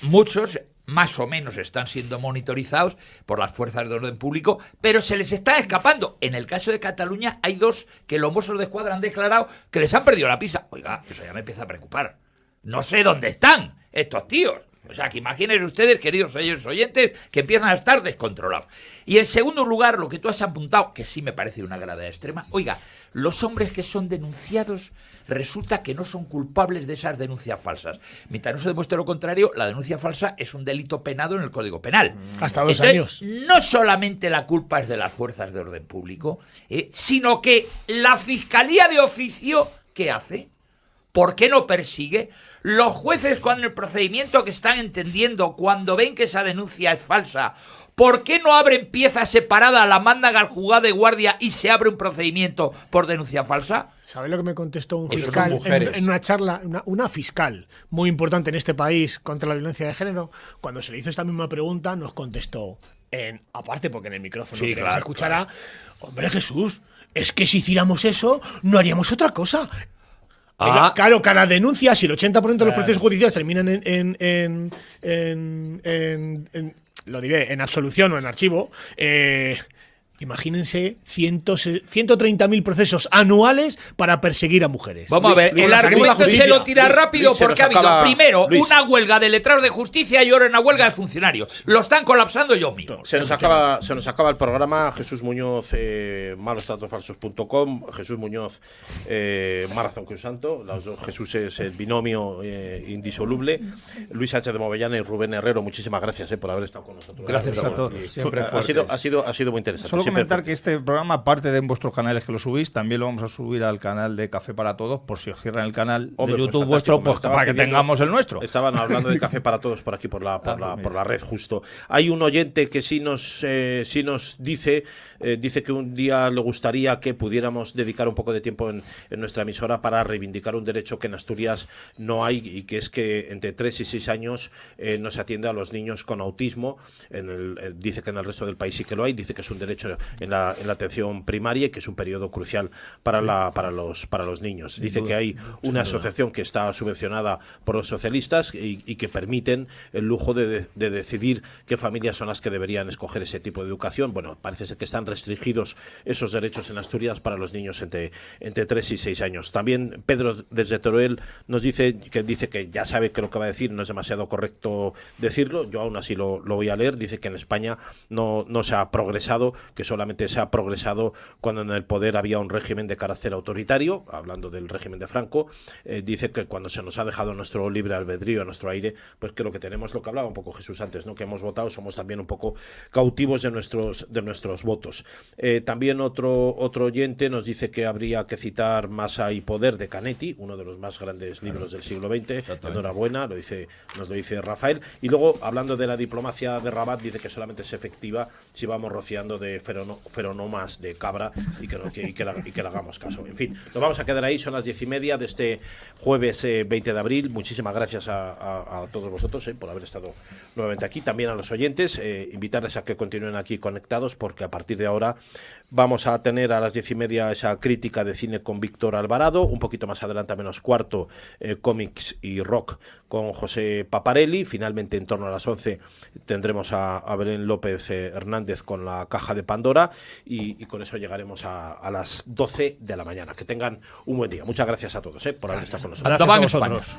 muchos más o menos están siendo monitorizados por las fuerzas de orden público, pero se les está escapando. En el caso de Cataluña hay 2 que los Mossos de Escuadra han declarado que les han perdido la pista. Oiga, eso ya me empieza a preocupar. No sé dónde están estos tíos. O sea, que imaginen ustedes, queridos oyentes, que empiezan a estar descontrolados. Y en segundo lugar, lo que tú has apuntado, que sí me parece una grada extrema, oiga, los hombres que son denunciados resulta que no son culpables de esas denuncias falsas. Mientras no se demuestre lo contrario, la denuncia falsa es un delito penado en el Código Penal. Hasta 2 años. No solamente la culpa es de las fuerzas de orden público, sino que la Fiscalía de Oficio, ¿qué hace? ¿Por qué no persigue? Los jueces, cuando el procedimiento que están entendiendo, cuando ven que esa denuncia es falsa, ¿por qué no abren pieza separada, la mandan al juzgado de guardia y se abre un procedimiento por denuncia falsa? ¿Sabéis lo que me contestó un fiscal en una charla, una fiscal muy importante en este país contra la violencia de género? Cuando se le hizo esta misma pregunta, nos contestó, aparte porque en el micrófono sí, se escuchará, hombre Jesús, es que si hiciéramos eso, no haríamos otra cosa. Claro, cada denuncia, si el 80% de los procesos judiciales terminan en lo diré, en absolución o en archivo, Imagínense 130.000 procesos anuales para perseguir a mujeres. Vamos a ver, el argumento se lo tira rápido porque ha habido primero una huelga de letrados de justicia y ahora una huelga de funcionarios. Lo están colapsando ellos mismos. Se nos acaba el programa. Jesús Muñoz, malostratosfalsos.com, Jesús Muñoz, Marathon Cruzanto, los dos Jesús es el binomio indisoluble. Luis Sánchez de Movellana y Rubén Herrero, muchísimas gracias por haber estado con nosotros. Gracias a todos. Siempre ha sido muy interesante. Solo comentar que este programa, aparte de en vuestros canales que lo subís, también lo vamos a subir al canal de Café para Todos, por si os cierran el canal de YouTube vuestro, pues para que tengamos el nuestro. Estaban hablando de Café para Todos por aquí, por la red, justo. Hay un oyente que sí nos dice que un día le gustaría que pudiéramos dedicar un poco de tiempo en nuestra emisora para reivindicar un derecho que en Asturias no hay, y que es que entre 3 y 6 años no se atiende a los niños con autismo. Dice que en el resto del país sí que lo hay, dice que es un derecho en la atención primaria y que es un periodo crucial para los niños. Dice que hay una asociación que está subvencionada por los socialistas y que permiten el lujo de decidir qué familias son las que deberían escoger ese tipo de educación. Bueno, parece ser que están restringidos esos derechos en Asturias para los niños entre 3 y 6 años. También Pedro desde Teruel nos dice que ya sabe que lo que va a decir no es demasiado correcto decirlo. Yo aún así lo voy a leer. Dice que en España no se ha progresado, que solamente se ha progresado cuando en el poder había un régimen de carácter autoritario, hablando del régimen de Franco. Dice que cuando se nos ha dejado nuestro libre albedrío, nuestro aire, pues que lo que tenemos, lo que hablaba un poco Jesús antes, ¿no? Que hemos votado, somos también un poco cautivos de nuestros votos. También otro oyente nos dice que habría que citar Masa y Poder de Canetti, uno de los más grandes libros del siglo XX. Enhorabuena, nos lo dice Rafael. Y luego, hablando de la diplomacia de Rabat, dice que solamente es efectiva si vamos rociando de feronomas de cabra y que le hagamos caso. En fin, nos vamos a quedar ahí, son las 10:30 de este jueves 20 de abril. Muchísimas gracias a todos vosotros por haber estado nuevamente aquí, también a los oyentes, invitarles a que continúen aquí conectados, porque a partir de ahora vamos a tener a las 10:30 esa crítica de cine con Víctor Alvarado, un poquito más adelante, a menos cuarto, cómics y rock con José Paparelli. Finalmente, en torno a las 11 tendremos a Belén López Hernández con la Caja de Pandora, y con eso llegaremos a las 12 de la mañana. Que tengan un buen día. Muchas gracias a todos por haber estado con nosotros. Gracias a vosotros.